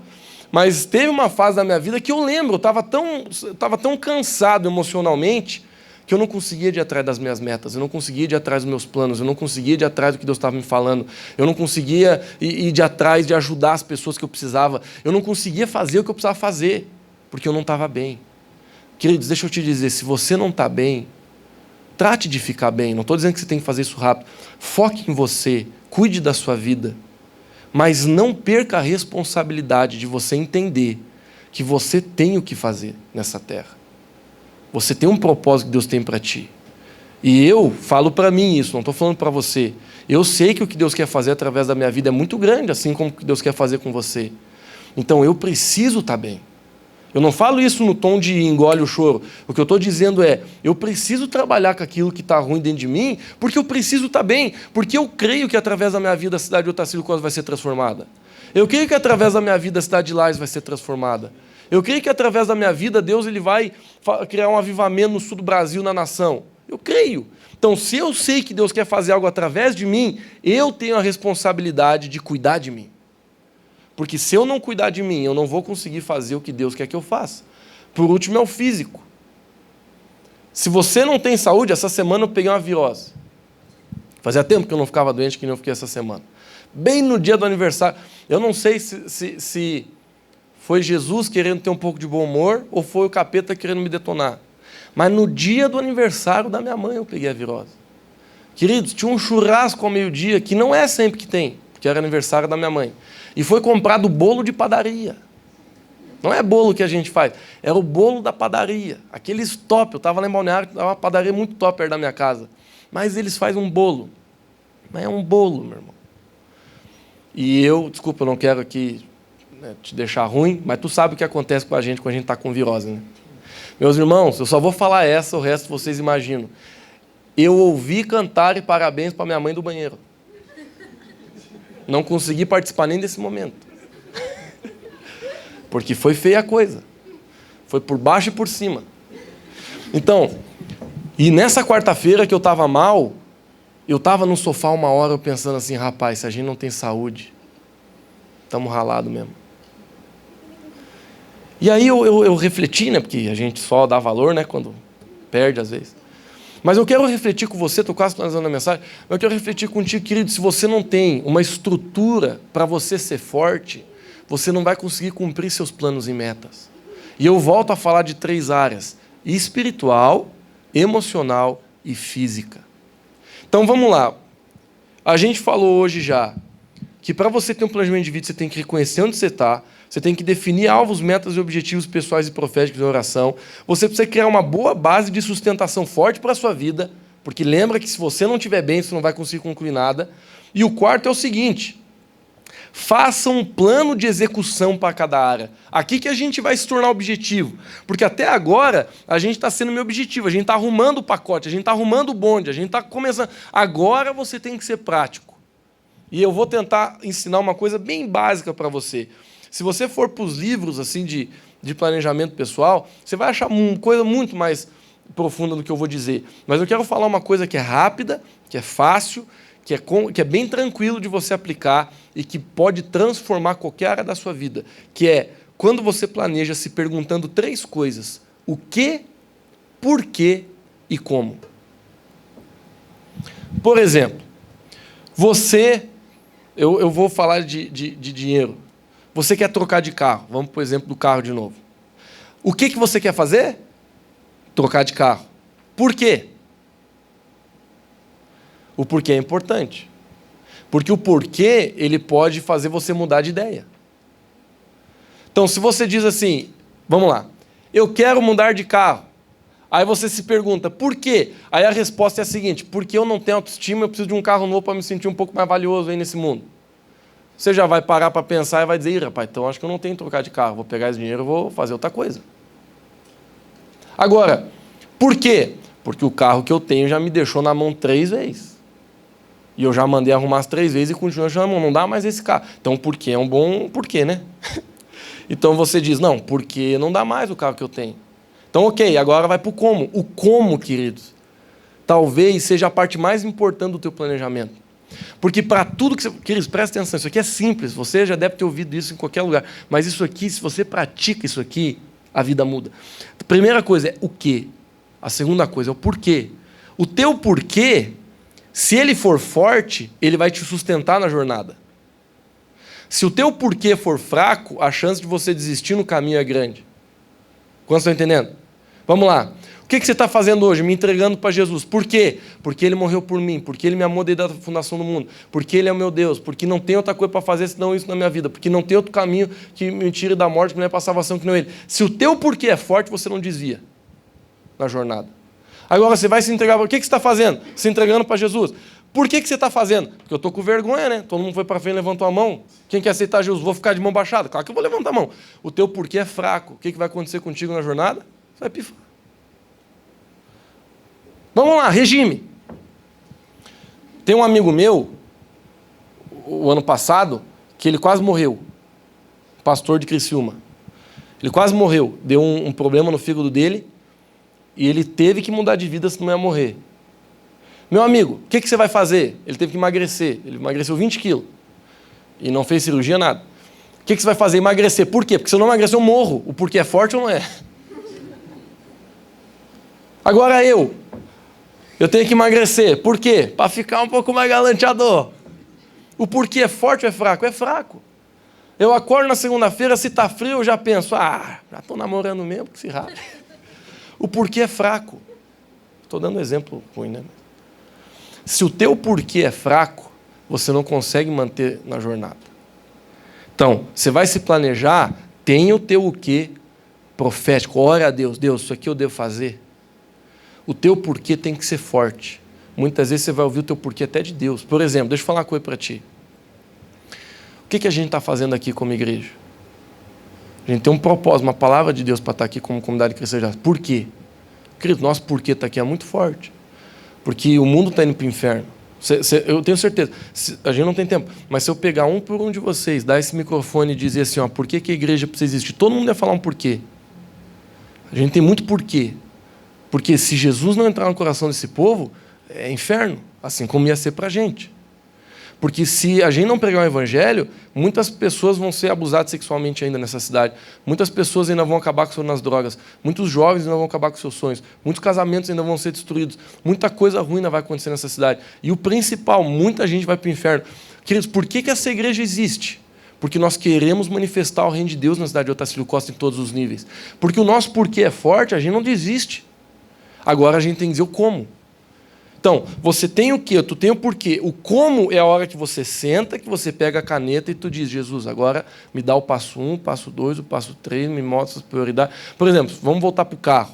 mas teve uma fase da minha vida que eu lembro, eu estava tão cansado emocionalmente que eu não conseguia ir atrás das minhas metas, eu não conseguia ir atrás dos meus planos, eu não conseguia ir atrás do que Deus estava me falando, eu não conseguia ir atrás de ajudar as pessoas que eu precisava, eu não conseguia fazer o que eu precisava fazer, porque eu não estava bem. Queridos, deixa eu te dizer, se você não está bem, trate de ficar bem, não estou dizendo que você tem que fazer isso rápido, foque em você, cuide da sua vida, mas não perca a responsabilidade de você entender que você tem o que fazer nessa terra. Você tem um propósito que Deus tem para ti. E eu falo para mim isso, não estou falando para você. Eu sei que o que Deus quer fazer através da minha vida é muito grande, assim como o que Deus quer fazer com você. Então eu preciso estar bem. Eu não falo isso no tom de engole o choro. O que eu estou dizendo é, eu preciso trabalhar com aquilo que está ruim dentro de mim, porque eu preciso estar bem, porque eu creio que através da minha vida a cidade de Otacílio Costa vai ser transformada. Eu creio que através da minha vida a cidade de Lages vai ser transformada. Eu creio que através da minha vida Deus ele vai criar um avivamento no sul do Brasil, na nação. Eu creio. Então, se eu sei que Deus quer fazer algo através de mim, eu tenho a responsabilidade de cuidar de mim. Porque se eu não cuidar de mim, eu não vou conseguir fazer o que Deus quer que eu faça. Por último, é o físico. Se você não tem saúde, essa semana eu peguei uma virose. Fazia tempo que eu não ficava doente, que nem eu fiquei essa semana. Bem no dia do aniversário. Eu não sei se foi Jesus querendo ter um pouco de bom humor ou foi o capeta querendo me detonar. Mas no dia do aniversário da minha mãe eu peguei a virose. Queridos, tinha um churrasco ao meio-dia, que não é sempre que tem, porque era aniversário da minha mãe. E foi comprado bolo de padaria. Não é bolo que a gente faz, era o bolo da padaria. Aqueles top, eu estava lá em Balneário, uma padaria muito top perto da minha casa. Mas eles fazem um bolo. Mas é um bolo, meu irmão. E eu, desculpa, eu não quero aqui te deixar ruim, mas tu sabe o que acontece com a gente quando a gente está com virose, né? Meus irmãos, eu só vou falar essa, o resto vocês imaginam. Eu ouvi cantar e parabéns para minha mãe do banheiro. Não consegui participar nem desse momento. Porque foi feia a coisa. Foi por baixo e por cima. Então, e nessa quarta-feira que eu estava mal, eu estava no sofá uma hora pensando assim, rapaz, se a gente não tem saúde, estamos ralados mesmo. E aí eu refleti, né, porque a gente só dá valor, né, quando perde às vezes. Mas eu quero refletir com você, estou quase finalizando a mensagem, mas eu quero refletir contigo, querido, se você não tem uma estrutura para você ser forte, você não vai conseguir cumprir seus planos e metas. E eu volto a falar de 3 áreas, espiritual, emocional e física. Então vamos lá, a gente falou hoje já, que para você ter um planejamento de vida, você tem que reconhecer onde você está, você tem que definir alvos, metas e objetivos pessoais e proféticos em oração. Você precisa criar uma boa base de sustentação forte para a sua vida, porque lembra que se você não estiver bem, você não vai conseguir concluir nada. E o quarto é o seguinte, faça um plano de execução para cada área. Aqui que a gente vai se tornar objetivo, porque até agora a gente está sendo meu objetivo, a gente está arrumando o pacote, a gente está arrumando o bonde, a gente está começando. Agora você tem que ser prático. E eu vou tentar ensinar uma coisa bem básica para você. Se você for para os livros assim, de planejamento pessoal, você vai achar uma coisa muito mais profunda do que eu vou dizer. Mas eu quero falar uma coisa que é rápida, que é fácil, que é bem tranquilo de você aplicar e que pode transformar qualquer área da sua vida, que é quando você planeja se perguntando 3 coisas: o que, por quê e como. Por exemplo, eu vou falar de dinheiro. Você quer trocar de carro. Vamos, por exemplo, do carro de novo. O que você quer fazer? Trocar de carro. Por quê? O porquê é importante. Porque o porquê, ele pode fazer você mudar de ideia. Então, se você diz assim, vamos lá, eu quero mudar de carro. Aí você se pergunta, por quê? Aí a resposta é a seguinte, porque eu não tenho autoestima, eu preciso de um carro novo para me sentir um pouco mais valioso aí nesse mundo. Você já vai parar para pensar e vai dizer, rapaz, então acho que eu não tenho que trocar de carro, vou pegar esse dinheiro e vou fazer outra coisa. Agora, por quê? Porque o carro que eu tenho já me deixou na mão 3 vezes. E eu já mandei arrumar as 3 vezes e continua chamando, não dá mais esse carro. Então, por quê? É um bom porquê, né? Então você diz, não, porque não dá mais o carro que eu tenho. Então, ok, agora vai para o como. O como, queridos, talvez seja a parte mais importante do teu planejamento. Porque para tudo que você... Queridos, presta atenção, isso aqui é simples, você já deve ter ouvido isso em qualquer lugar. Mas isso aqui, se você pratica isso aqui, a vida muda. A primeira coisa é o quê? A segunda coisa é o porquê. O teu porquê, se ele for forte, ele vai te sustentar na jornada. Se o teu porquê for fraco, a chance de você desistir no caminho é grande. Quantos estão entendendo? Vamos lá. O que você está fazendo hoje? Me entregando para Jesus. Por quê? Porque Ele morreu por mim. Porque Ele me amou desde a fundação do mundo. Porque Ele é o meu Deus. Porque não tem outra coisa para fazer senão isso na minha vida. Porque não tem outro caminho que me tire da morte, que não é para a salvação, que não é Ele. Se o teu porquê é forte, você não desvia na jornada. Agora você vai se entregar. O que você está fazendo? Se entregando para Jesus. Por que você está fazendo? Porque eu estou com vergonha, né? Todo mundo foi para frente e levantou a mão. Quem quer aceitar Jesus? Vou ficar de mão baixada? Claro que eu vou levantar a mão. O teu porquê é fraco. O que vai acontecer contigo na jornada? Você vai pifar. Vamos lá, regime. Tem um amigo meu, o ano passado, que ele quase morreu. Pastor de Criciúma. Ele quase morreu. Deu um problema no fígado dele e ele teve que mudar de vida, senão ia morrer. Meu amigo, o que você vai fazer? Ele teve que emagrecer. Ele emagreceu 20 quilos. E não fez cirurgia, nada. O que você vai fazer? Emagrecer. Por quê? Porque se eu não emagrecer, eu morro. O porquê é forte ou não é? Agora eu tenho que emagrecer. Por quê? Para ficar um pouco mais galanteador. O porquê é forte ou é fraco? É fraco. Eu acordo na segunda-feira, se está frio, eu já penso, já estou namorando mesmo, que se racha. O porquê é fraco. Estou dando um exemplo ruim, né? Se o teu porquê é fraco, você não consegue manter na jornada. Então, você vai se planejar, tenha o teu o quê profético. Ora a Deus, Deus, isso aqui eu devo fazer. O teu porquê tem que ser forte. Muitas vezes você vai ouvir o teu porquê até de Deus. Por exemplo, deixa eu falar uma coisa para ti. O que a gente está fazendo aqui como igreja? A gente tem um propósito, uma palavra de Deus para estar aqui como comunidade cristã. Por quê? Querido, nosso porquê está aqui é muito forte. Porque o mundo está indo para o inferno. Eu tenho certeza. A gente não tem tempo. Mas se eu pegar um por um de vocês, dar esse microfone e dizer assim, por que a igreja precisa existir? Todo mundo ia falar um porquê. A gente tem muito porquê. Porque se Jesus não entrar no coração desse povo, é inferno. Assim como ia ser para a gente. Porque se a gente não pregar o evangelho, muitas pessoas vão ser abusadas sexualmente ainda nessa cidade. Muitas pessoas ainda vão acabar nas drogas. Muitos jovens ainda vão acabar com seus sonhos. Muitos casamentos ainda vão ser destruídos. Muita coisa ruim ainda vai acontecer nessa cidade. E o principal, muita gente vai para o inferno. Queridos, por que essa igreja existe? Porque nós queremos manifestar o reino de Deus na cidade de Otacílio Costa em todos os níveis. Porque o nosso porquê é forte, a gente não desiste. Agora a gente tem que dizer o como. Então, você tem o quê? Tu tem o porquê. O como é a hora que você senta, que você pega a caneta e tu diz, Jesus, agora me dá o passo 1, o passo 2, o passo 3, me mostra as prioridades. Por exemplo, vamos voltar para o carro.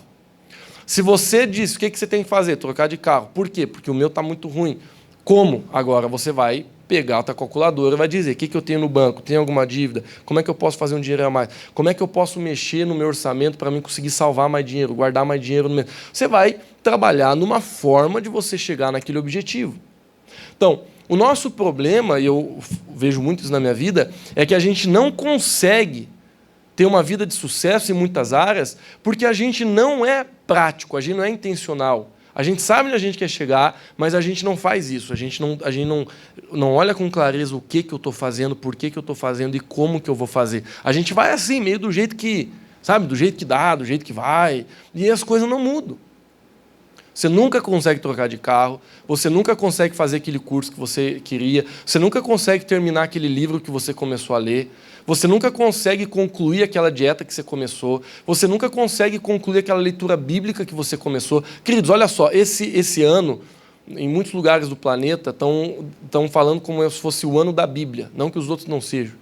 Se você diz, o que você tem que fazer? Trocar de carro. Por quê? Porque o meu está muito ruim. Como? Agora você vai pegar a tua calculadora e vai dizer, o que eu tenho no banco? Tem alguma dívida? Como é que eu posso fazer um dinheiro a mais? Como é que eu posso mexer no meu orçamento para mim conseguir salvar mais dinheiro, guardar mais dinheiro no mês? Você vai trabalhar numa forma de você chegar naquele objetivo. Então, o nosso problema, e eu vejo muito isso na minha vida, é que a gente não consegue ter uma vida de sucesso em muitas áreas porque a gente não é prático, a gente não é intencional. A gente sabe onde a gente quer chegar, mas a gente não faz isso. A gente não olha com clareza o que eu estou fazendo, por que eu estou fazendo e como que eu vou fazer. A gente vai assim, meio do jeito que, sabe, do jeito que dá, do jeito que vai, e as coisas não mudam. Você nunca consegue trocar de carro, você nunca consegue fazer aquele curso que você queria, você nunca consegue terminar aquele livro que você começou a ler, você nunca consegue concluir aquela dieta que você começou, você nunca consegue concluir aquela leitura bíblica que você começou. Queridos, olha só, esse ano, em muitos lugares do planeta, estão falando como se fosse o ano da Bíblia, não que os outros não sejam,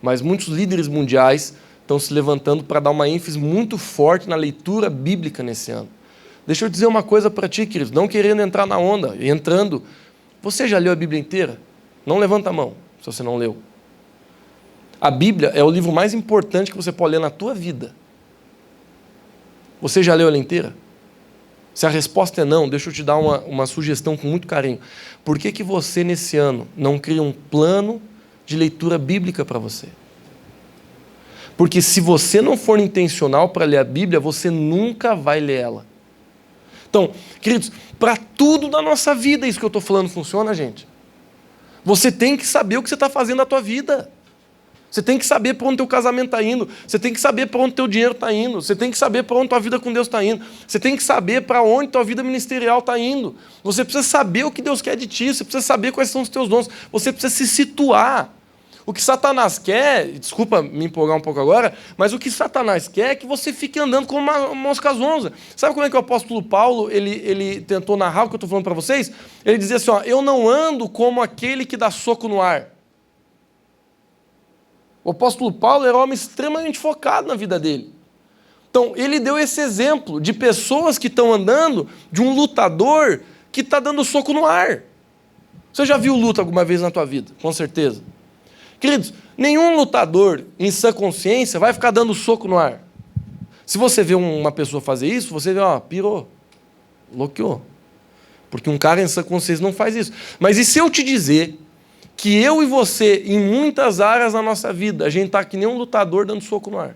mas muitos líderes mundiais estão se levantando para dar uma ênfase muito forte na leitura bíblica nesse ano. Deixa eu dizer uma coisa para ti, queridos, não querendo entrar na onda, entrando. Você já leu a Bíblia inteira? Não levanta a mão, se você não leu. A Bíblia é o livro mais importante que você pode ler na tua vida. Você já leu ela inteira? Se a resposta é não, deixa eu te dar uma sugestão com muito carinho. Por que você, nesse ano, não cria um plano de leitura bíblica para você? Porque se você não for intencional para ler a Bíblia, você nunca vai ler ela. Então, queridos, para tudo na nossa vida, isso que eu estou falando funciona, gente. Você tem que saber o que você está fazendo na tua vida. Você tem que saber para onde teu casamento está indo. Você tem que saber para onde teu dinheiro está indo. Você tem que saber para onde tua vida com Deus está indo. Você tem que saber para onde tua vida ministerial está indo. Você precisa saber o que Deus quer de ti. Você precisa saber quais são os teus dons. Você precisa se situar. O que Satanás quer, desculpa me empolgar um pouco agora, mas o que Satanás quer é que você fique andando como uma mosca zonza. Sabe como é que o apóstolo Paulo ele tentou narrar o que eu estou falando para vocês? Ele dizia assim, ó, eu não ando como aquele que dá soco no ar. O apóstolo Paulo era um homem extremamente focado na vida dele. Então, ele deu esse exemplo de pessoas que estão andando, de um lutador que está dando soco no ar. Você já viu luta alguma vez na tua vida? Com certeza. Queridos, nenhum lutador em sã consciência vai ficar dando soco no ar. Se você vê uma pessoa fazer isso, você vê, ó, pirou, bloqueou. Porque um cara em sã consciência não faz isso. Mas e se eu te dizer que eu e você, em muitas áreas da nossa vida, a gente está que nem um lutador dando soco no ar.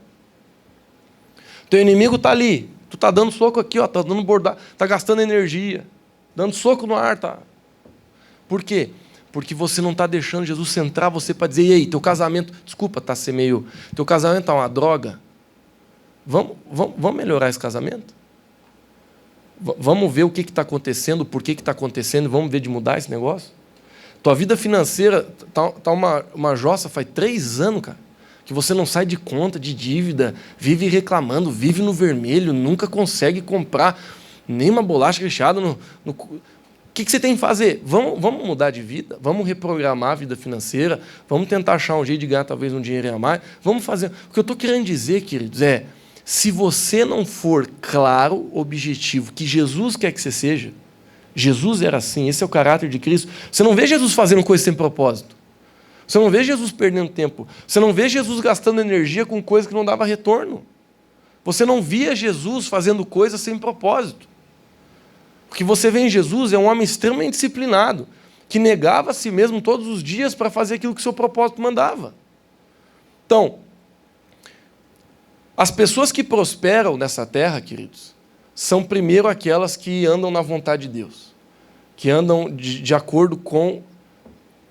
Teu inimigo está ali, tu está dando soco aqui, ó, tá dando bordado, está gastando energia, dando soco no ar, tá? Por quê? Porque você não está deixando Jesus centrar você para dizer, e aí, teu casamento, desculpa, tá ser meio, teu casamento está uma droga. Vamos melhorar esse casamento? Vamos ver o que está acontecendo, por que está acontecendo, vamos ver de mudar esse negócio? Tua vida financeira tá uma jossa faz 3 anos, cara, que você não sai de conta, de dívida, vive reclamando, vive no vermelho, nunca consegue comprar nem uma bolacha recheada no... O que você tem que fazer? Vamos mudar de vida? Vamos reprogramar a vida financeira? Vamos tentar achar um jeito de ganhar talvez um dinheiro a mais? Vamos fazer... O que eu estou querendo dizer, queridos, é se você não for claro, objetivo, que Jesus quer que você seja, Jesus era assim, esse é o caráter de Cristo. Você não vê Jesus fazendo coisas sem propósito. Você não vê Jesus perdendo tempo. Você não vê Jesus gastando energia com coisas que não dava retorno. Você não via Jesus fazendo coisas sem propósito. O que você vê em Jesus é um homem extremamente disciplinado, que negava a si mesmo todos os dias para fazer aquilo que o seu propósito mandava. Então, as pessoas que prosperam nessa terra, queridos, são primeiro aquelas que andam na vontade de Deus, que andam de acordo com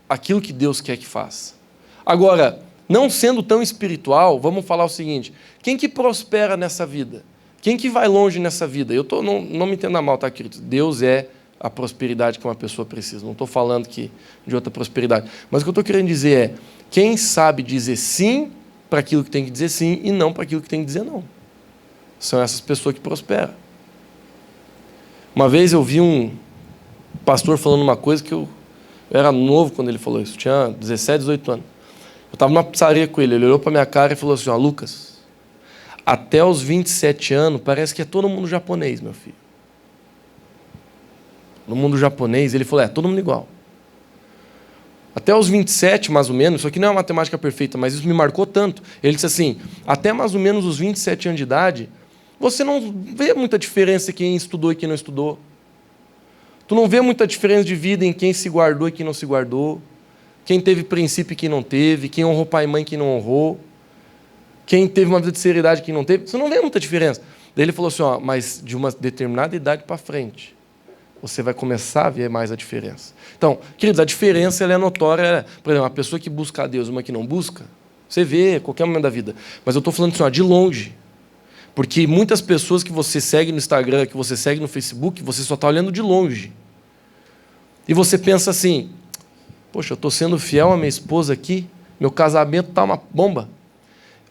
aquilo que Deus quer que faça. Agora, não sendo tão espiritual, vamos falar o seguinte, quem que prospera nessa vida? Quem que vai longe nessa vida? Não me entenda mal, tá, querido? Deus é a prosperidade que uma pessoa precisa. Não estou falando de outra prosperidade. Mas o que eu estou querendo dizer é, quem sabe dizer sim para aquilo que tem que dizer sim e não para aquilo que tem que dizer não. São essas pessoas que prosperam. Uma vez eu vi um pastor falando uma coisa que eu era novo quando ele falou isso, tinha 17, 18 anos. Eu estava numa pizzaria com ele olhou para minha cara e falou assim, ó, Lucas, até os 27 anos parece que é todo mundo japonês, meu filho. No mundo japonês, ele falou, todo mundo igual. Até os 27, mais ou menos, isso aqui não é uma matemática perfeita, mas isso me marcou tanto. Ele disse assim, até mais ou menos os 27 anos de idade, você não vê muita diferença em quem estudou e quem não estudou. Tu não vê muita diferença de vida em quem se guardou e quem não se guardou, quem teve princípio e quem não teve, quem honrou pai e mãe e quem não honrou, quem teve uma vida de seriedade e quem não teve. Você não vê muita diferença. Daí ele falou assim, ó, mas de uma determinada idade para frente, você vai começar a ver mais a diferença. Então, queridos, a diferença ela é notória. Por exemplo, uma pessoa que busca a Deus e uma que não busca, você vê a qualquer momento da vida. Mas eu estou falando assim, ó, de longe. Porque muitas pessoas que você segue no Instagram, que você segue no Facebook, você só está olhando de longe. E você pensa assim, poxa, eu estou sendo fiel à minha esposa aqui, meu casamento está uma bomba.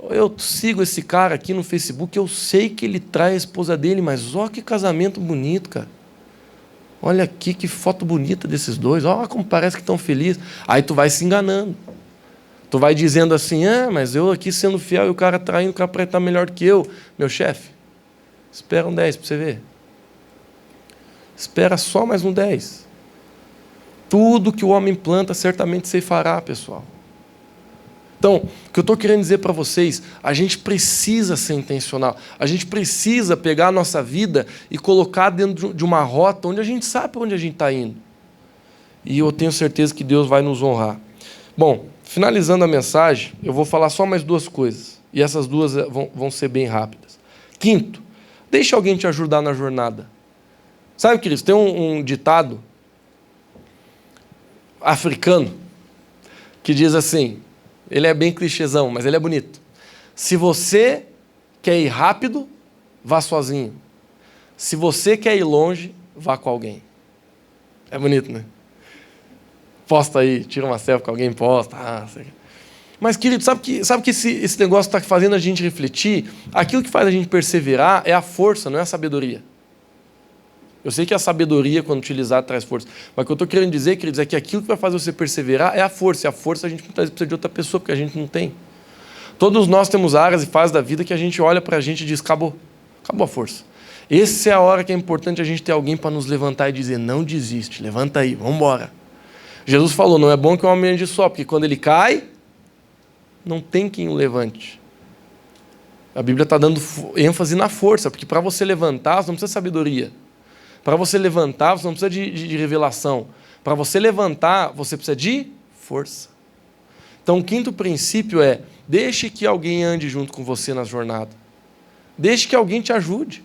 Eu sigo esse cara aqui no Facebook, eu sei que ele trai a esposa dele, mas olha que casamento bonito, cara. Olha aqui que foto bonita desses dois, olha como parece que estão felizes. Aí tu vai se enganando. Tu vai dizendo assim, mas eu aqui sendo fiel e o cara traindo, o cara parece estar melhor que eu. Meu chefe, espera um 10 para você ver. Espera só mais um 10. Tudo que o homem planta, certamente se fará, pessoal. Então, o que eu estou querendo dizer para vocês, a gente precisa ser intencional. A gente precisa pegar a nossa vida e colocar dentro de uma rota onde a gente sabe para onde a gente está indo. E eu tenho certeza que Deus vai nos honrar. Bom, finalizando a mensagem, eu vou falar só mais 2 coisas. E essas 2 vão ser bem rápidas. Quinto, deixe alguém te ajudar na jornada. Sabe, queridos, tem um ditado africano que diz assim, ele é bem clichêzão, mas ele é bonito. Se você quer ir rápido, vá sozinho. Se você quer ir longe, vá com alguém. É bonito, né? Posta aí, tira uma selfie com alguém, posta. Mas, querido, sabe que esse negócio está fazendo a gente refletir? Aquilo que faz a gente perseverar é a força, não é a sabedoria. Eu sei que a sabedoria, quando utilizada, traz força. Mas o que eu estou querendo dizer, queridos, é que aquilo que vai fazer você perseverar é a força. E a força a gente precisa de outra pessoa, porque a gente não tem. Todos nós temos áreas e fases da vida que a gente olha para a gente e diz, acabou. Acabou a força. Essa é a hora que é importante a gente ter alguém para nos levantar e dizer, não desiste, levanta aí, vamos embora. Jesus falou, não é bom que o homem ande só, porque quando ele cai, não tem quem o levante. A Bíblia está dando ênfase na força, porque para você levantar, você não precisa de sabedoria. Para você levantar, você não precisa de revelação. Para você levantar, você precisa de força. Então, o 5º princípio é, deixe que alguém ande junto com você na jornada. Deixe que alguém te ajude.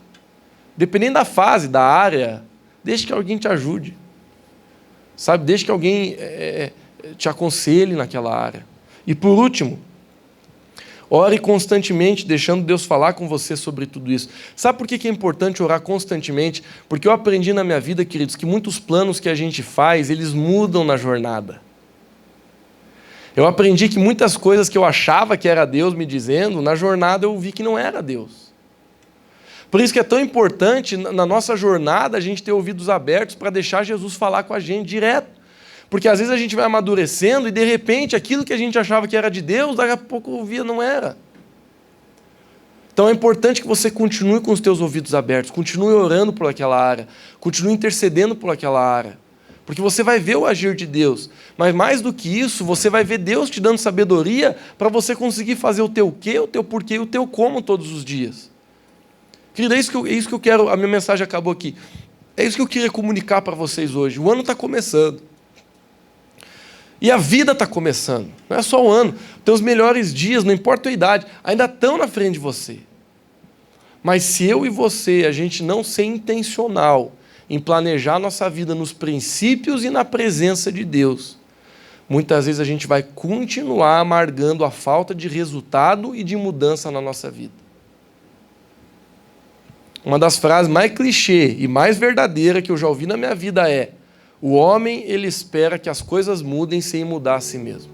Dependendo da fase, da área, deixe que alguém te ajude. Sabe, deixe que alguém te aconselhe naquela área. E por último, ore constantemente, deixando Deus falar com você sobre tudo isso. Sabe por que é importante orar constantemente? Porque eu aprendi na minha vida, queridos, que muitos planos que a gente faz, eles mudam na jornada. Eu aprendi que muitas coisas que eu achava que era Deus me dizendo, na jornada eu vi que não era Deus. Por isso que é tão importante, na nossa jornada, a gente ter ouvidos abertos para deixar Jesus falar com a gente direto. Porque às vezes a gente vai amadurecendo e, de repente, aquilo que a gente achava que era de Deus, daqui a pouco ouvia, não era. Então é importante que você continue com os teus ouvidos abertos, continue orando por aquela área, continue intercedendo por aquela área. Porque você vai ver o agir de Deus. Mas mais do que isso, você vai ver Deus te dando sabedoria para você conseguir fazer o teu quê, o teu porquê e o teu como todos os dias. Querido, é isso que eu quero, a minha mensagem acabou aqui. É isso que eu queria comunicar para vocês hoje. O ano está começando. E a vida está começando. Não é só o ano. Teus melhores dias, não importa a tua idade, ainda estão na frente de você. Mas se eu e você, a gente não ser intencional em planejar nossa vida nos princípios e na presença de Deus, muitas vezes a gente vai continuar amargando a falta de resultado e de mudança na nossa vida. Uma das frases mais clichê e mais verdadeira que eu já ouvi na minha vida é: o homem, ele espera que as coisas mudem sem mudar a si mesmo.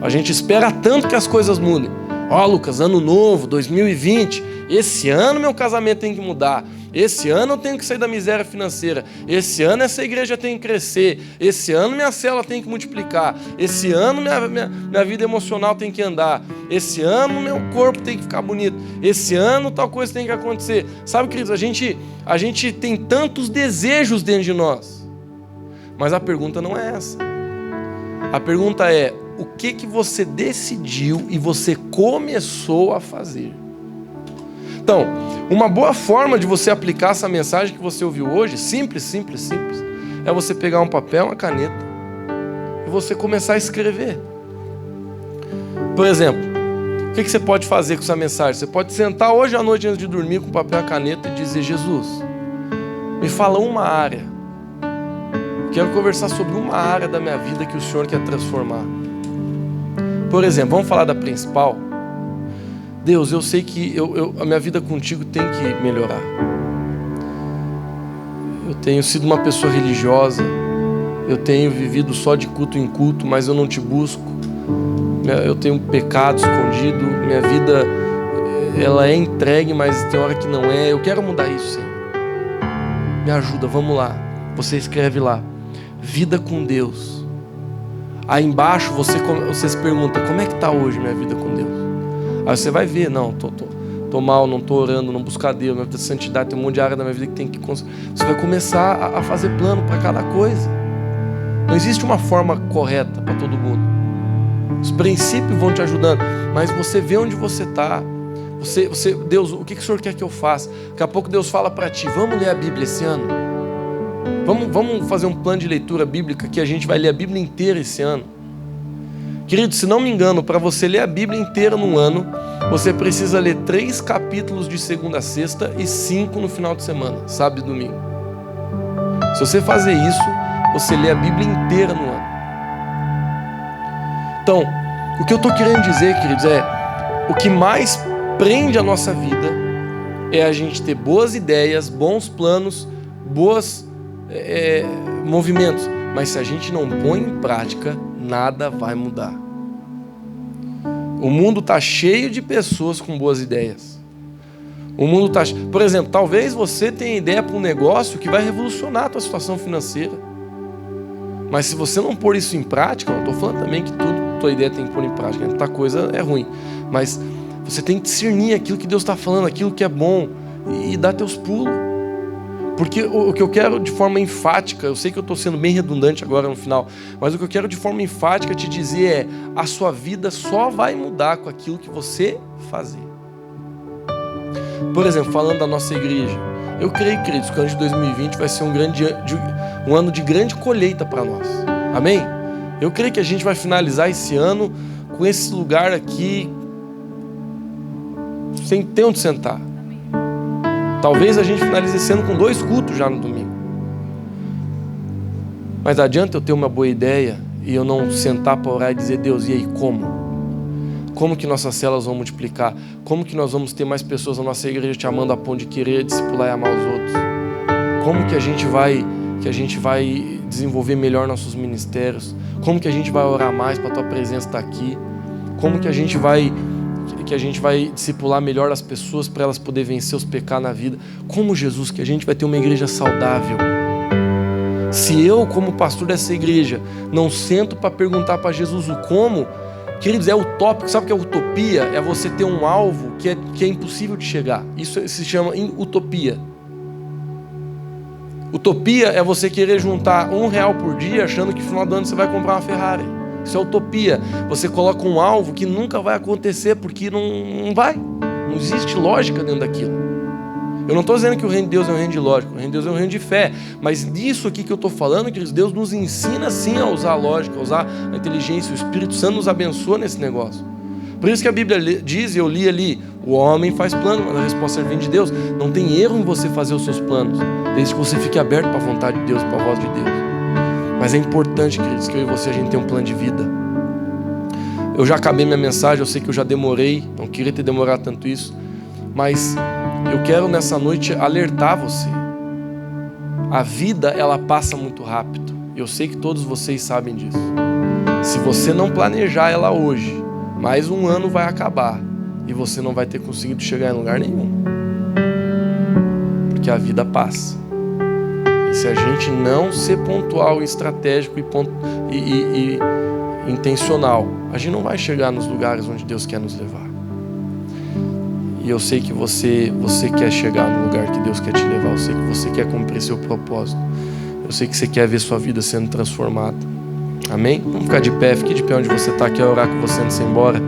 A gente espera tanto que as coisas mudem. Ó, Lucas, ano novo, 2020, esse ano meu casamento tem que mudar. Esse ano eu tenho que sair da miséria financeira. Esse ano essa igreja tem que crescer. Esse ano minha célula tem que multiplicar. Esse ano minha vida emocional tem que andar. Esse ano meu corpo tem que ficar bonito. Esse ano tal coisa tem que acontecer. Sabe, queridos, a gente tem tantos desejos dentro de nós. Mas a pergunta não é essa. A pergunta é: o que você decidiu e você começou a fazer? Então, uma boa forma de você aplicar essa mensagem que você ouviu hoje, simples, é você pegar um papel, uma caneta e você começar a escrever. Por exemplo, o que você pode fazer com essa mensagem? Você pode sentar hoje à noite antes de dormir com papel e caneta e dizer: Jesus, me fala uma área. Quero conversar sobre uma área da minha vida que o Senhor quer transformar. Por exemplo, vamos falar da principal? Deus, eu sei que a minha vida contigo tem que melhorar. Eu tenho sido uma pessoa religiosa, eu tenho vivido só de culto em culto, mas eu não te busco. Eu tenho pecado escondido, minha vida ela é entregue, mas tem hora que não é. Eu quero mudar isso, Senhor. Me ajuda, vamos lá. Você escreve lá: vida com Deus. Aí embaixo você se pergunta: como é que está hoje minha vida com Deus? Aí você vai ver: não, tô mal, não tô orando, não busco a Deus, minha vida de santidade, tem um monte de área da minha vida que tem que... Você vai começar a fazer plano para cada coisa. Não existe uma forma correta para todo mundo. Os princípios vão te ajudando, mas você vê onde você está. Deus, o que o Senhor quer que eu faça? Daqui a pouco Deus fala para ti, vamos ler a Bíblia esse ano? Vamos fazer um plano de leitura bíblica que a gente vai ler a Bíblia inteira esse ano? Querido, se não me engano, para você ler a Bíblia inteira num ano, você precisa ler 3 capítulos de segunda a sexta e 5 no final de semana, sábado e domingo. Se você fazer isso, você lê a Bíblia inteira no ano. Então, o que eu estou querendo dizer, queridos, o que mais prende a nossa vida é a gente ter boas ideias, bons planos, bons movimentos. Mas se a gente não põe em prática, nada vai mudar. O mundo está cheio de pessoas com boas ideias. O mundo está... Por exemplo, talvez você tenha ideia para um negócio que vai revolucionar a tua situação financeira. Mas se você não pôr isso em prática, eu não estou falando também que tudo tua ideia tem que pôr em prática, muita coisa é ruim. Mas você tem que discernir aquilo que Deus está falando, aquilo que é bom, e dar teus pulos. Porque o que eu quero de forma enfática, eu sei que eu estou sendo bem redundante agora no final, mas o que eu quero de forma enfática te dizer é: a sua vida só vai mudar com aquilo que você fazer. Por exemplo, falando da nossa igreja, eu creio, queridos, que o ano de 2020 vai ser um ano de grande colheita para nós. Amém? Eu creio que a gente vai finalizar esse ano com esse lugar aqui sem ter onde sentar. Talvez a gente finalize esse ano com 2 cultos já no domingo. Mas adianta eu ter uma boa ideia e eu não sentar para orar e dizer: Deus, e aí, como? Como que nossas células vão multiplicar? Como que nós vamos ter mais pessoas na nossa igreja te amando a ponto de querer discipular e amar os outros? Como que a gente vai desenvolver melhor nossos ministérios? Como que a gente vai orar mais para a tua presença estar aqui? Como que a gente vai discipular melhor as pessoas para elas poderem vencer os pecados na vida? Como, Jesus, que a gente vai ter uma igreja saudável? Se eu, como pastor dessa igreja, não sento para perguntar para Jesus o como, queridos, é utópico. Sabe o que é utopia? É você ter um alvo que é impossível de chegar. Isso se chama utopia. Utopia é você querer juntar R$1 por dia achando que no final do ano você vai comprar uma Ferrari. Isso é utopia. Você coloca um alvo que nunca vai acontecer porque não vai. Não existe lógica dentro daquilo. Eu não estou dizendo que o reino de Deus é um reino de lógica. O reino de Deus é um reino de fé. Mas disso aqui que eu estou falando, queridos, Deus nos ensina sim a usar a lógica, a usar a inteligência. O Espírito Santo nos abençoa nesse negócio. Por isso que a Bíblia diz, e eu li ali, o homem faz plano, mas a resposta vem de Deus. Não tem erro em você fazer os seus planos, desde que você fique aberto para a vontade de Deus, para a voz de Deus. Mas é importante, queridos, que eu e você, a gente tenha um plano de vida. Eu já acabei minha mensagem, eu sei que eu já demorei, não queria ter demorado tanto isso, mas eu quero nessa noite alertar você. A vida, ela passa muito rápido. Eu sei que todos vocês sabem disso. Se você não planejar ela hoje, mais um ano vai acabar e você não vai ter conseguido chegar em lugar nenhum. Porque a vida passa. E se a gente não ser pontual, estratégico e intencional, a gente não vai chegar nos lugares onde Deus quer nos levar. E eu sei que você quer chegar no lugar que Deus quer te levar. Eu sei que você quer cumprir seu propósito. Eu sei que você quer ver sua vida sendo transformada. Amém? Vamos ficar de pé. Fique de pé onde você está. Quero orar com você antes de ir embora.